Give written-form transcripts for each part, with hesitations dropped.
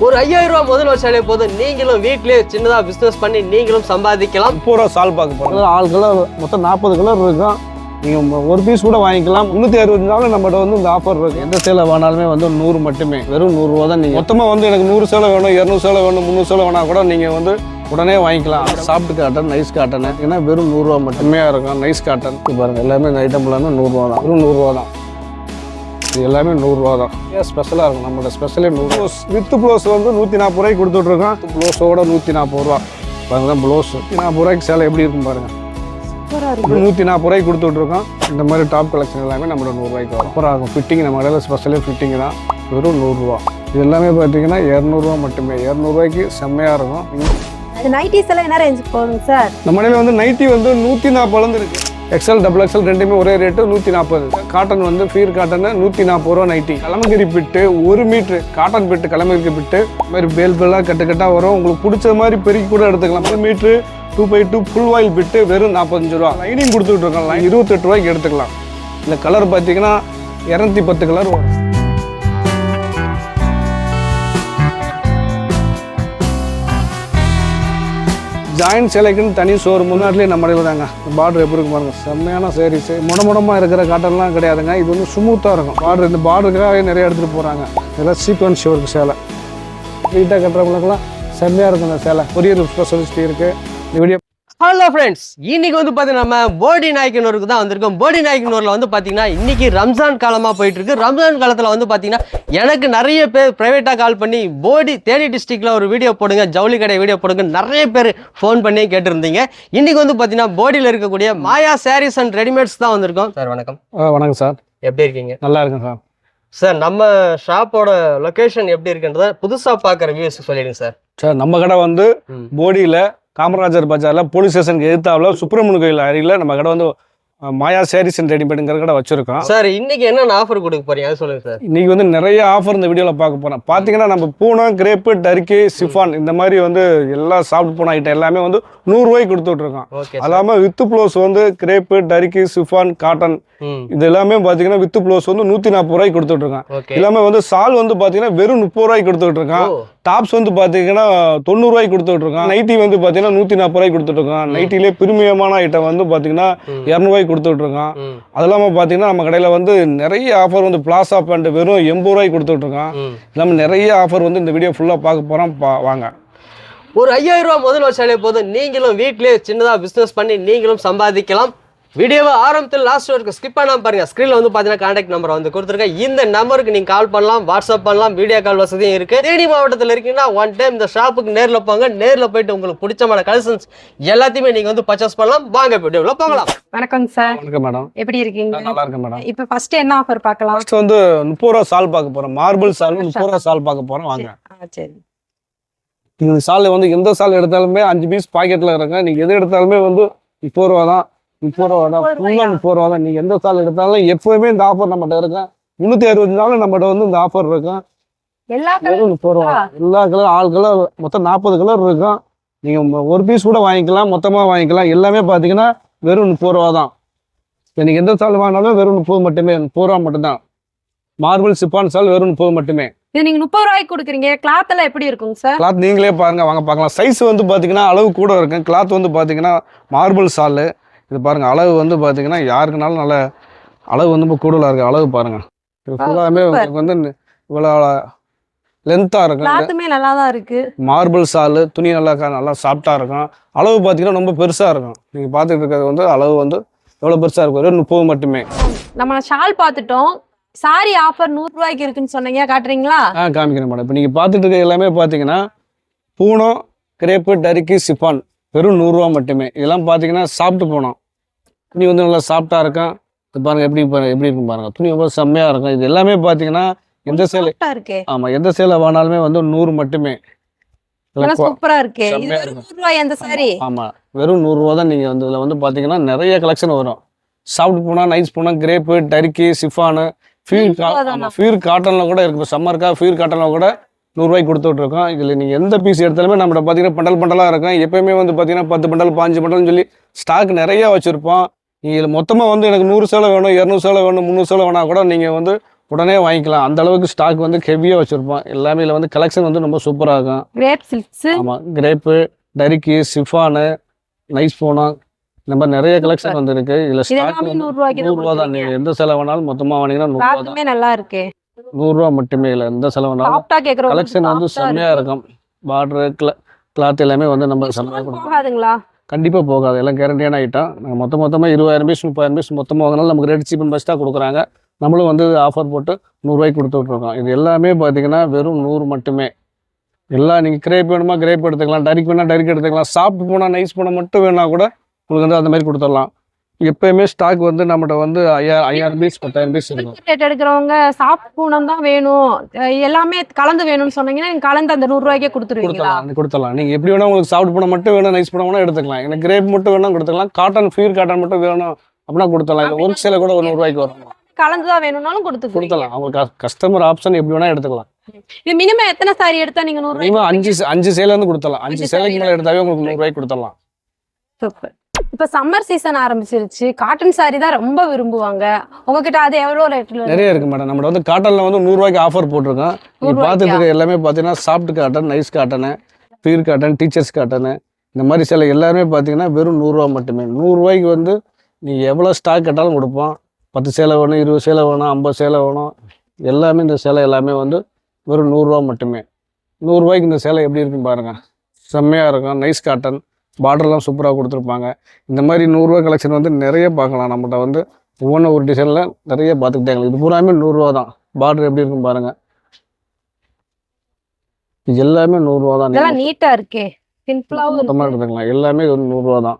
ஒரு 5000 ரூபாய் முதல் வச்சாலே போதும், நீங்களும் வீட்லயே சின்னதா பிசினஸ் பண்ணி நீங்களும் சம்பாதிக்கலாம். 30 ரூபா சால் பார்க்க போகிறோம். 6 கலர் மொத்தம் 40 கலர் இருக்கும். நீங்கள் ஒரு பீஸ் கூட வாங்கிக்கலாம். 360 நம்மகிட்ட வந்து இந்த ஆஃபர் இருக்குது. எந்த சேலை வேணாலுமே வந்து 100 மட்டுமே, வெறும் 100 ரூபா தான். நீங்கள் மொத்தமாக வந்து எனக்கு 100 சேலை வேணும், 200 சேலை வேணும், 300 சேலை வேணா கூட நீங்கள் வந்து உடனே வாங்கிக்கலாம். சாஃப்ட் காட்டன், நைஸ் காட்டன், ஏன்னா வெறும் 100 ரூபா மட்டுமே இருக்கும். நைஸ் காட்டன் பாருங்கள், எல்லாமே இந்த ஐட்டம் எல்லாமே 100 ரூபா தான், வெறும் 100 ரூபா தான். இது எல்லாமே 100 ரூபா தான். ஏன் ஸ்பெஷலாக இருக்கும், நம்மளோட ஸ்பெஷலே 100 ரூபா. வித் ப்ளவுஸ் வந்து 140 ரூபாய்க்கு கொடுத்துட்ருக்கோம். ப்ளவுஸோட 140 ரூபா பாருங்க தான் ப்ளவுஸ். 140 ரூபாய்க்கு சேலை எப்படி இருக்கும் பாருங்கள். 140 ரூபாய்க்கு கொடுத்துட்ருக்கோம். இந்த மாதிரி டாப் கலெக்ஷன் எல்லாமே நம்மளோட 100 ரூபாய்க்கு வரும். அப்புறம் ஆகும் ஃபிட்டிங், நம்ம கடையில் ஸ்பெஷலே ஃபிட்டிங் தான், வெறும் 100 ரூபா. இது எல்லாமே பார்த்தீங்கன்னா 200 ரூபா மட்டுமே. 200 ரூபாய்க்கு செம்மையாக இருக்கும். அது நைட்டிஸ் எல்லாம் என்ன ரேஞ்சுக்கு போகுங்க சார்? நம்ம கடையில் வந்து நைட்டி வந்து 140 இருக்குது. எக்ஸ்எல், டபுள் எக்ஸ்எல் ரெண்டுமே ஒரே ரேட்டு 140. காட்டன் வந்து ஃபீர் காட்டன் 140 ரூபா நைட்டி. கலமகிரி பிட்டு 1 மீட்ரு காட்டன் பிட்டு, கலமகிரி பிட்டு இந்த மாதிரி பேல்பெல்லாம் கட்டாக வரும். உங்களுக்கு பிடிச்ச மாதிரி பெருக்கி கூட எடுத்துக்கலாம். 1 மீட்ரு 2x2 ஃபுல் வாயில் பிட்டு வெறும் 45 ரூபா. லைனிங் கொடுத்துட்ருக்கோம். 28 ரூபாய்க்கு எடுத்துக்கலாம். இந்த கலர் பார்த்தீங்கன்னா 210 கலர் வரும். ஜாயின்ட் சேலைக்குன்னு தனி சோறு முன்னாடிலேயே நம்ம கடையில் தாங்க. பார்டர் எப்படி இருக்கும் பாருங்கள், செம்மையான சாரீஸு. முடமுடமாக இருக்கிற காட்டன்லாம் கிடையாதுங்க. இது வந்து ஸ்மூத்தாக இருக்கும். பார்டர் இந்த பார்டருக்காக நிறைய எடுத்துகிட்டு போகிறாங்க. இதெல்லாம் சீக்வன்ஸ் ஷோருக்கு சேலை நீட்டாக கட்டுறவங்களுக்குலாம் செம்மையாக இருக்கும். இந்த சேலை கொரியர் ஸ்பெஷலிஸ்ட் இருக்குது. இந்த வீடியோ ஹலோ ஃப்ரெண்ட்ஸ், இன்னைக்கு வந்து பார்த்தீங்கன்னா நம்ம போடி நாயக்கனூருக்கு தான் வந்திருக்கோம். போடி நாயக்கனூரில் வந்து பார்த்தீங்கன்னா இன்னைக்கு ரம்ஜான் காலமாக போயிட்டு இருக்கு. ரம்ஜான் காலத்தில் வந்து பார்த்தீங்கன்னா எனக்கு நிறைய பேர் ப்ரைவேட்டாக கால் பண்ணி போடி தேனி டிஸ்ட்ரிக்டில் ஒரு வீடியோ போடுங்க, ஜவுளி கடை வீடியோ போடுங்க, நிறைய பேர் ஃபோன் பண்ணி கேட்டுருந்தீங்க. இன்னைக்கு வந்து பார்த்தீங்கன்னா போடியில் இருக்கக்கூடிய மாயா சாரீஸ் அண்ட் ரெடிமேட்ஸ் தான் வந்திருக்கோம். சார் வணக்கம். வணக்கம் சார், எப்படி இருக்கீங்க? நல்லா இருக்கேன் சார். சார் நம்ம ஷாப்போட லொக்கேஷன் எப்படி இருக்குன்றத புதுசாக பார்க்குற வியூஸ் சொல்லிடுங்க சார். சார் நம்ம கடை வந்து போடியில் காமராஜர் பஜாரில் போலீஸ் ஸ்டேஷனுக்கு எதிர்த்தாவில் சுப்பிரமணிய கோயில் அருகில் நம்ம கடை வந்து மாயா சாரீஸ் அண்ட் ரெடிமேடுங்கிற கடை வச்சிருக்கோம். சார் இன்னைக்கு என்னென்ன ஆஃபர் கொடுக்க போறீங்க அது சொல்லுங்க சார். இன்னைக்கு வந்து நிறைய ஆஃபர் இந்த வீடியோவில் பார்க்க போகிறோம். பார்த்தீங்கன்னா நம்ம பூனம், கிரேப்பு, டர்க்கி, சிஃபான் இந்த மாதிரி வந்து எல்லா சாஃப்ட் பூனா ஐட்டம் எல்லாமே வந்து 100 ரூபாய்க்கு கொடுத்துட்ருக்கோம். அது இல்லாமல் வித்து ப்ளவுஸ் வந்து கிரேப்பு, டர்க்கி, சிஃபான், காட்டன் இது எல்லாமே பார்த்தீங்கன்னா வித்து ப்ளவுஸ் வந்து 140 ரூபாய்க்கு கொடுத்துட்ருக்கோம். எல்லாமே வந்து சால் வந்து பார்த்தீங்கன்னா வெறும் 30 ரூபாய்க்கு கொடுத்துட்ருக்கோம். டாப்ஸ் வந்து பார்த்தீங்கன்னா 90 ரூபாய்க்கு கொடுத்துட்ருக்கோம். நைட்டி வந்து பார்த்தீங்கன்னா 140 ரூபாய்க்கு கொடுத்துட்ருக்கோம். நைட்டிலே பிரீமியமான ஐட்டம் வந்து பார்த்தீங்கன்னா 200 ரூபாய்க்கு கொடுத்துட்ருக்கோம். அது இல்லாமல் பார்த்தீங்கன்னா நம்ம கடையில் வந்து நிறைய ஆஃபர் வந்து பிளாசா பேண்ட் வெறும் 80 ரூபாய்க்கு கொடுத்துட்ருக்கோம். இல்லாமல் நிறைய ஆஃபர் வந்து இந்த வீடியோ ஃபுல்லாக பார்க்க போகிறோம். வாங்க. ஒரு 5000 ரூபாய் முதல் வச்சாலே போதும், நீங்களும் வீட்லயே சின்னதாக பிஸ்னஸ் பண்ணி நீங்களும் சம்பாதிக்கலாம். வீடியோவை ஆரம்பத்தில் லாஸ்ட் வரைக்கும் ஸ்கிப் பண்ணாமல் பாருங்க. ஸ்க்ரீனில் வந்து பார்த்தீங்கன்னா கான்டாக்ட் நம்பர் வந்து கொடுத்துருக்கேன். இந்த நம்பருக்கு நீங்கள் கால் பண்ணலாம், வாட்ஸ்அப் பண்ணலாம், வீடியோ கால் வசதியும் இருக்குது. தேனி மாவட்டத்தில் இருக்கீங்கன்னா ஒன் டைம் இந்த ஷாப்புக்கு நேரில் போங்க. நேரில் போயிட்டு உங்களுக்கு பிடிச்சமான கலெக்ஷன்ஸ் எல்லாத்தையுமே நீங்கள் வந்து பர்ச்சேஸ் பண்ணலாம். வாங்க வீடியோவில் போகலாம். வணக்கங்க சார். வணக்கம் மேடம். எப்படி இருக்கீங்க? நல்லா இருக்கேன் மேடம். இப்போ ஃபர்ஸ்ட் என்ன ஆஃபர் பார்க்கலாம்? ஃபர்ஸ்ட் வந்து 30 ரூபா சால் பார்க்க போகிறோம். மார்பிள் சால் 30 ரூபா சால் பார்க்க போகிறோம். வாங்க. சரி. இந்த சால் வந்து எந்த சால் எடுத்தாலுமே 5 பீஸ் பாக்கெட்டில் இருங்க. நீங்கள் எது எடுத்தாலுமே வந்து 30 ரூபா தான். 30 ரூபா தான், ஃபுல்லாக 30 ரூபா தான். நீங்கள் எந்த சால் எடுத்தாலும் எப்போவுமே இந்த ஆஃபர் நம்மகிட்ட இருக்கும். 360 நம்மகிட்ட வந்து இந்த ஆஃபர் இருக்கும். எல்லா 30 ரூபா எல்லா கலர் 6 கலர் மொத்தம் 40 கலர் இருக்கும். நீங்கள் ஒரு பீஸ் கூட வாங்கிக்கலாம், மொத்தமாக வாங்கிக்கலாம். எல்லாமே பார்த்தீங்கன்னா வெறும் 30 ரூபா தான். இப்போ நீங்கள் எந்த சால் வாங்கினாலும் வெறும் 30 மட்டுமே, 30 ரூபா மட்டும்தான். மார்பிள் சிப்பான் சால் வெறும் 30 மட்டுமே. இது நீங்க 30 ரூபாய்க்கு கொடுக்குறீங்க. கிளாத் எல்லாம் எப்படி இருக்குங்க சார்? கிளாத் நீங்களே பாருங்க, வாங்க பார்க்கலாம். சைஸ் வந்து பார்த்தீங்கன்னா அளவு கூட இருக்கும். கிளாத் வந்து பார்த்தீங்கன்னா மார்பிள் சால் இது பாருங்க. அளவு வந்து பார்த்தீங்கன்னா யாருக்குனாலும் நல்ல அளவு வந்து இப்போ கூடுதலாக இருக்குது. அளவு பாருங்க. இது ஃபுல்லாமே உங்களுக்கு வந்து இவ்வளோ லென்த்தாக இருக்கும். கிளாத்துமே நல்லா தான் இருக்கு. மார்பிள் சால் துணி நல்லா சாஃப்டாக இருக்கும். அளவு பார்த்தீங்கன்னா ரொம்ப பெருசாக இருக்கும். நீங்கள் பார்த்துட்டு இருக்கிறது வந்து அளவு வந்து எவ்வளோ பெருசாக இருக்கும். வெறும் 30 மட்டுமே. நம்ம ஷால் பார்த்துட்டோம். சாரி ஆஃபர் 100 ரூபாய்க்கு இருக்குன்னு சொன்னீங்க, காட்டுறீங்களா? காமிக்கிறேன் மேடம். இப்போ நீங்கள் பார்த்துட்டு இருக்க எல்லாமே பார்த்தீங்கன்னா பூனம், கிரேப்பு, டர்க்கி, சிஃபான் வெறும் 100 ரூபா மட்டுமே. இதெல்லாம் பார்த்தீங்கன்னா சாப்பிட்டு போனோம். துணி வந்து நல்லா சாஃப்டாக இருக்கும். இது பாருங்க எப்படி இருக்கும் பாருங்க. துணி ரொம்ப செம்மையாக இருக்கும். இது எல்லாமே பார்த்தீங்கன்னா எந்த சேலை ஆமாம் எந்த சேலை வேணாலுமே வந்து 100 மட்டுமே. சூப்பரா இருக்கு. இது 100 ரூபாய் அந்த சாரி. ஆமாம் வெறும் 100 ரூபா தான். நீங்கள் வந்து இதில் வந்து பார்த்தீங்கன்னா நிறைய கலெக்ஷன் வரும். சாஃப்ட் பூனா, நைஸ் பூனா, கிரேப்பு, டர்க்கி, சிஃபானு, ஃபியூர் காட்டனில் கூட இருக்குது. இப்போ சம்மருக்கா ஃபியூர் காட்டனில் கூட 100 ரூபாய்க்கு கொடுத்துட்ருக்கோம். இதில் நீங்கள் எந்த பீஸ் எடுத்தாலுமே நம்மகிட்ட பார்த்தீங்கன்னா பண்டலாக இருக்கும். எப்போயுமே வந்து பார்த்தீங்கன்னா 10 பண்டல் 5 பண்டல்னு சொல்லி ஸ்டாக் நிறையா வச்சுருப்போம். நீங்கள் மொத்தமாக வந்து எனக்கு 100 சேலை வேணும், 200 சேலை வேணும், 300 சேலை வேணா கூட நீங்கள் வந்து உடனே வாங்கிக்கலாம். அந்த அளவுக்கு ஸ்டாக் வந்து ஹெவியாக வச்சுருப்போம். எல்லாமே இதில் வந்து கலெக்ஷன் வந்து ரொம்ப சூப்பராக இருக்கும். Crepe silks. ஆமாம், கிரேப்பு, டரிக்கி, சிஃபானு, நைஸ் போனா, இந்த மாதிரி நிறைய கலெக்ஷன் வந்து இருக்கு. இதில் ஸ்டாக் எல்லாமே வந்து 100 ரூபாய்க்கு 100 ரூபா தான். நீங்கள் எந்த செலவு வேணாலும் மொத்தமாக வாங்கினீங்கன்னா 100 ரூபா தான். கிளாத்துமே நல்லா இருக்கே. 100 ரூபா மட்டுமே. இல்லை எந்த செலவு வேணாலும் சாஃப்டா கேக்குறவங்க கலெக்ஷன் வந்து செம்மையாக இருக்கும். பார்டரு, கிளாத் எல்லாமே வந்து நம்ம செம்மையாக கொடுக்கும். போகாதுங்களா? கண்டிப்பாக போகாது. எல்லாம் கேரண்டியான ஐட்டம். நாங்கள் மொத்தமாக 20,000 பீஸ் 30,000 பீஸ் மொத்தமாக வாங்கினாலும் நமக்கு ரேட் சீப் அண்ட் பெஸ்ட்டாக கொடுக்குறாங்க. நம்மளும் வந்து ஆஃபர் போட்டு 100 ரூபாய்க்கு கொடுத்துட்ருக்கோம். இது எல்லாமே பார்த்தீங்கன்னா வெறும் 100 மட்டுமே. எல்லாம் நீங்கள் கிரேப் வேணுமா கிரேப் எடுத்துக்கலாம், டரிக் வேணால் டரிக் எடுத்துக்கலாம், சாப்பிட்டு போனால் நைஸ் போனால் மட்டும் வேணா கூட உங்களுக்கு வந்து அந்த மாதிரி கொடுத்துடலாம். எப்பயுமே ஸ்டாக் வந்து நம்மகிட்ட வந்து 5,000 பீஸ் 10,000 பீஸ் இருக்கும். ரேட் எடுக்கிறவங்க சாஃப்ட் பூனம் தான் வேணும், எல்லாமே கலந்து வேணும்னு சொன்னீங்கன்னா நீங்க கலந்து அந்த 100 ரூபாய்க்கே கொடுத்துருவீங்களா? கொடுத்துடலாம். நீங்கள் எப்படி வேணால் உங்களுக்கு சாப்பிட்டு போனால் மட்டும் வேணும், நைஸ் போனால் வேணால் எடுத்துக்கலாம். எனக்கு கிரேப் மட்டும் வேணும் கொடுத்துக்கலாம், காட்டன் ஃபியூர் காட்டன் மட்டும் வேணும் அப்படின்னா கொடுத்துடலாம். இல்லை ஒரு சில கூட 100 ரூபாய்க்கு வரும். கலந்து தான் வேணும்னாலும் கொடுத்துக்கலாம். அவங்க கஸ்டமர் ஆப்ஷன் எப்படி வேணால் எடுத்துக்கலாம். இது மினிமம் எத்தனை சாரி எடுத்தா நீங்க 100 மினிமம் 5 சேலை வந்து கொடுத்துடலாம். 5 சேலைக்கு மேலே எடுத்தாவே உங்களுக்கு 100 ரூபாய்க்கு கொடுத்துடலாம். சூப்பர். இப்ப சம்மர் சீசன் ஆரம்பிச்சிருச்சு, காட்டன் சாரி தான் ரொம்ப விரும்புவாங்க. உங்ககிட்ட அது எவ்வளவு ரேட்ல? நிறைய இருக்கு மேடம். நம்ம வந்து காட்டன்ல வந்து 100 ரூபாய்க்கு ஆஃபர் போட்டிருக்கோம். நீங்க பார்த்துட்டு இருக்க எல்லாமே பார்த்தீங்கன்னா soft cotton, nice cotton, pure cotton, teachers cotton, இந்த மாதிரி சில எல்லாருமே பார்த்தீங்கன்னா வெறும் 100 ரூபா மட்டுமே. 100 ரூபாய்க்கு வந்து நீங்க எவ்வளோ ஸ்டாக் கேட்டாலும் கொடுப்போம். 10 சேலை வேணும், 20 சேலை வேணும், 50 சேலை வேணும், எல்லாமே இந்த சேலை எல்லாமே வந்து வெறும் 100 ரூபா மட்டுமே. 100 ரூபாய்க்கு இந்த சேலை எப்படி இருக்குன்னு பாருங்க, செம்மையா இருக்கும். நைஸ் காட்டன், பார்டர்லாம் சூப்பராக கொடுத்துருப்பாங்க. இந்த மாதிரி 100 ரூபா கலெக்ஷன் வந்து நிறைய பார்க்கலாம். நம்மகிட்ட வந்து ஒவ்வொன்றும் ஒரு டிசைனில் நிறைய பார்த்துக்கிட்டே. இது பூராமே 100 ரூபா தான். பார்டர் எப்படி இருக்கும் பாருங்க, இது எல்லாமே 100 ரூபா தான். இதெல்லாம் நீட்டா இருக்கே, சிம்பிளாவும் மொத்தமாக எடுத்துக்கலாம். எல்லாமே இது 100 ரூபா தான்.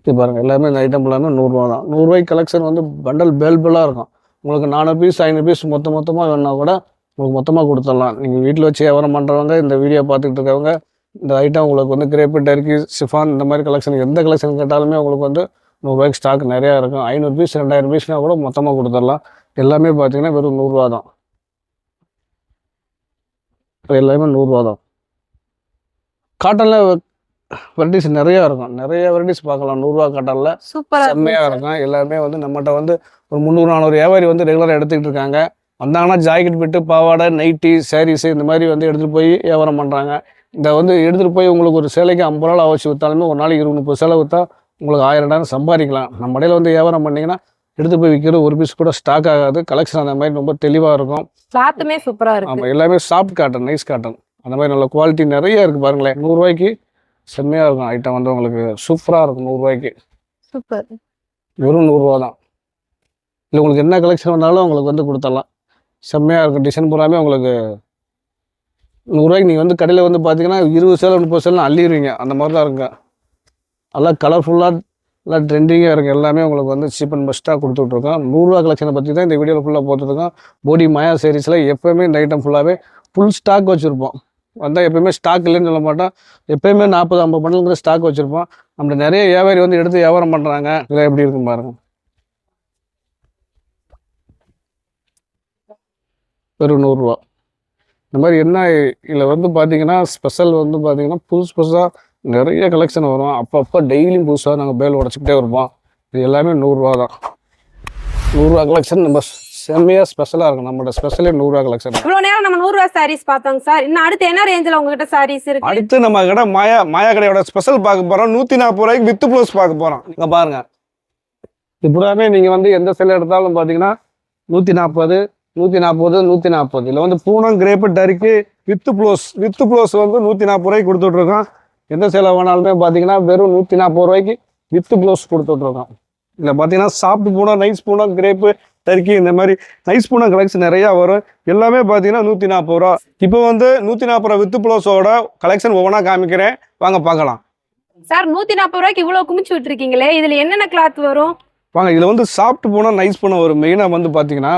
இது பாருங்க, எல்லாமே இந்த ஐட்டம் எல்லாமே 100 ரூபா தான். 100 ரூபாய்க்கு கலெக்ஷன் வந்து பண்டல் பேல்பெல்லாக இருக்கும். உங்களுக்கு 400 பீஸ் 500 பீஸ் மொத்தமாக வேணா கூட உங்களுக்கு மொத்தமாக கொடுத்துடலாம். நீங்கள் வீட்டில் வச்சு வியாபாரம் பண்ணுறவங்க, இந்த வீடியோ பார்த்துக்கிட்டு இருக்கவங்க, இந்த ஐட்டம் உங்களுக்கு வந்து கிரேப்பு, டர்க்கி, சிஃபான் இந்த மாதிரி கலெக்ஷன் எந்த கலெக்ஷன் கேட்டாலுமே உங்களுக்கு வந்து 100 ரூபாய்க்கு ஸ்டாக் நிறையா இருக்கும். 500 பீஸ் 2000 பீஸ்னால் கூட மொத்தமாக கொடுத்துடலாம். எல்லாமே பார்த்தீங்கன்னா வெறும் 100 ரூபா தான். எல்லாமே 100 ரூபா தான். காட்டனில் வெரைட்டிஸ் நிறையா இருக்கும். நிறைய வெரைட்டிஸ் பார்க்கலாம் 100 ரூபா காட்டனில். சூப்பரா செம்மையாக இருக்கும். எல்லாமே வந்து நம்மகிட்ட வந்து ஒரு 300-400 வியாபாரி வந்து ரெகுலராக எடுத்துக்கிட்டு இருக்காங்க. வந்தாங்கன்னா ஜாக்கெட் பிட்டு, பாவாடை, நைட்டி, சாரீஸு இந்த மாதிரி வந்து எடுத்துகிட்டு போய் வியாபாரம் பண்ணுறாங்க. இந்த வந்து எடுத்துகிட்டு போய் உங்களுக்கு ஒரு சேலைக்கு 50 ரூபா வச்சு விற்றாலுமே ஒரு நாளைக்கு 20-30 சேலை விற்றா உங்களுக்கு 1000 சம்பாதிக்கலாம். நம்ம இடையில வந்து வியாபாரம் பண்ணிங்கன்னா எடுத்து போய் விற்கிற ஒரு பீஸ் கூட ஸ்டாக் ஆகாது. கலெக்ஷன் அந்த மாதிரி ரொம்ப தெளிவாக இருக்கும். கிளாத்துமே சூப்பரா இருக்கு. ஆமாம், எல்லாமே சாஃப்ட் காட்டன், நைஸ் காட்டன், அந்த மாதிரி நல்ல குவாலிட்டி நிறைய இருக்குது பாருங்களேன். 100 ரூபாய்க்கு செம்மையாக இருக்கும் ஐட்டம் வந்து உங்களுக்கு சூப்பராக இருக்கும். 100 ரூபாய்க்கு சூப்பர். வெறும் 100 ரூபா தான். இல்லை உங்களுக்கு என்ன கலெக்ஷன் வந்தாலும் உங்களுக்கு வந்து கொடுத்துடலாம். செம்மையாக இருக்கும். டிசைன் பூராமே உங்களுக்கு 100 ரூபாய்க்கு நீங்கள் வந்து கடையில் வந்து பார்த்தீங்கன்னா 20 சேலை 30 சேலை அள்ளிடுவீங்க. அந்த மாதிரி தான் இருக்குங்க. எல்லாம் கலர்ஃபுல்லாக எல்லாம் ட்ரெண்டிங்காக இருக்குது. எல்லாமே உங்களுக்கு வந்து சீப் அண்ட் பெஸ்ட்டாக கொடுத்துட்ருக்கோம். 100 ரூபா கலெக்ஷனை பற்றி தான் இந்த வீடியோவில் ஃபுல்லாக போட்டுருக்கோம். போடி மாயா சீரிஸில் எப்போயுமே இந்த ஐட்டம் ஃபுல்லாகவே ஃபுல் ஸ்டாக் வச்சுருப்போம். வந்தால் எப்போயுமே ஸ்டாக் இல்லைன்னு சொல்ல மாட்டோம். எப்போயுமே 40-50 பண்டலுங்கிற ஸ்டாக் வச்சுருப்போம். நம்மள நிறைய வியாபாரி வந்து எடுத்து வியாபாரம் பண்ணுறாங்க. இதெல்லாம் எப்படி இருக்கும் பாருங்க, வெறும் 100 ரூபா. இந்த மாதிரி என்ன இதில் வந்து பார்த்தீங்கன்னா ஸ்பெஷல் வந்து பார்த்தீங்கன்னா புதுசாக நிறைய கலெக்ஷன் வரும். அப்பப்போ டெய்லியும் புதுசாக நாங்கள் பேல் உடச்சிக்கிட்டே இருப்போம். இது எல்லாமே 100 ரூபா தான். 100 ரூபா கலெக்ஷன் நம்ம செம்மையாக ஸ்பெஷலாக இருக்கும். நம்மளோட ஸ்பெஷலே 100 ரூபா கலெக்ஷன். இவ்வளோ நேரம் நம்ம 100 ரூபா சாரீஸ் பார்த்தோங்க சார். இன்னும் அடுத்து என்ன ரேஞ்சில் உங்ககிட்ட சாரீஸ் இருக்கு? அடுத்து நம்ம கடை மாயா கடையோட ஸ்பெஷல் பார்க்க போகிறோம். 140 ரூபாய்க்கு வித் ப்ளவுஸ் பார்க்க போகிறோம். நீங்கள் பாருங்க, இப்படாமே நீங்கள் வந்து எந்த சேலை எடுத்தாலும் பார்த்தீங்கன்னா 140, 140. இதில் வந்து Poonam, crepe, Turkey with blouse வந்து 140 ரூபாய்க்கு கொடுத்துட்ருக்கோம். எந்த சேலை வேணாலுமே பார்த்தீங்கன்னா வெறும் 140 ரூபாய்க்கு வித் ப்ளவுஸ் கொடுத்துட்ருக்கோம். இதில் பார்த்தீங்கன்னா soft Poonam, nice Poonam, crepe, Turkey இந்த மாதிரி நைஸ் பூனம் கலெக்ஷன் நிறையா வரும். எல்லாமே பார்த்தீங்கன்னா 140 ரூபா. இப்போ வந்து 140 ரூபா வித் ப்ளவுஸோட கலெக்ஷன் ஒவ்வொன்றா காமிக்கிறேன், வாங்க பார்க்கலாம். சார் 140 ரூபாய்க்கு இவ்வளோ குமிச்சு விட்டுருக்கீங்களே, இதில் என்னென்ன கிளாத் வரும்? வாங்க, இதில் வந்து சாஃப்ட் பூனம், நைஸ் பூனம் வரும். மெயினாக வந்து பார்த்தீங்கன்னா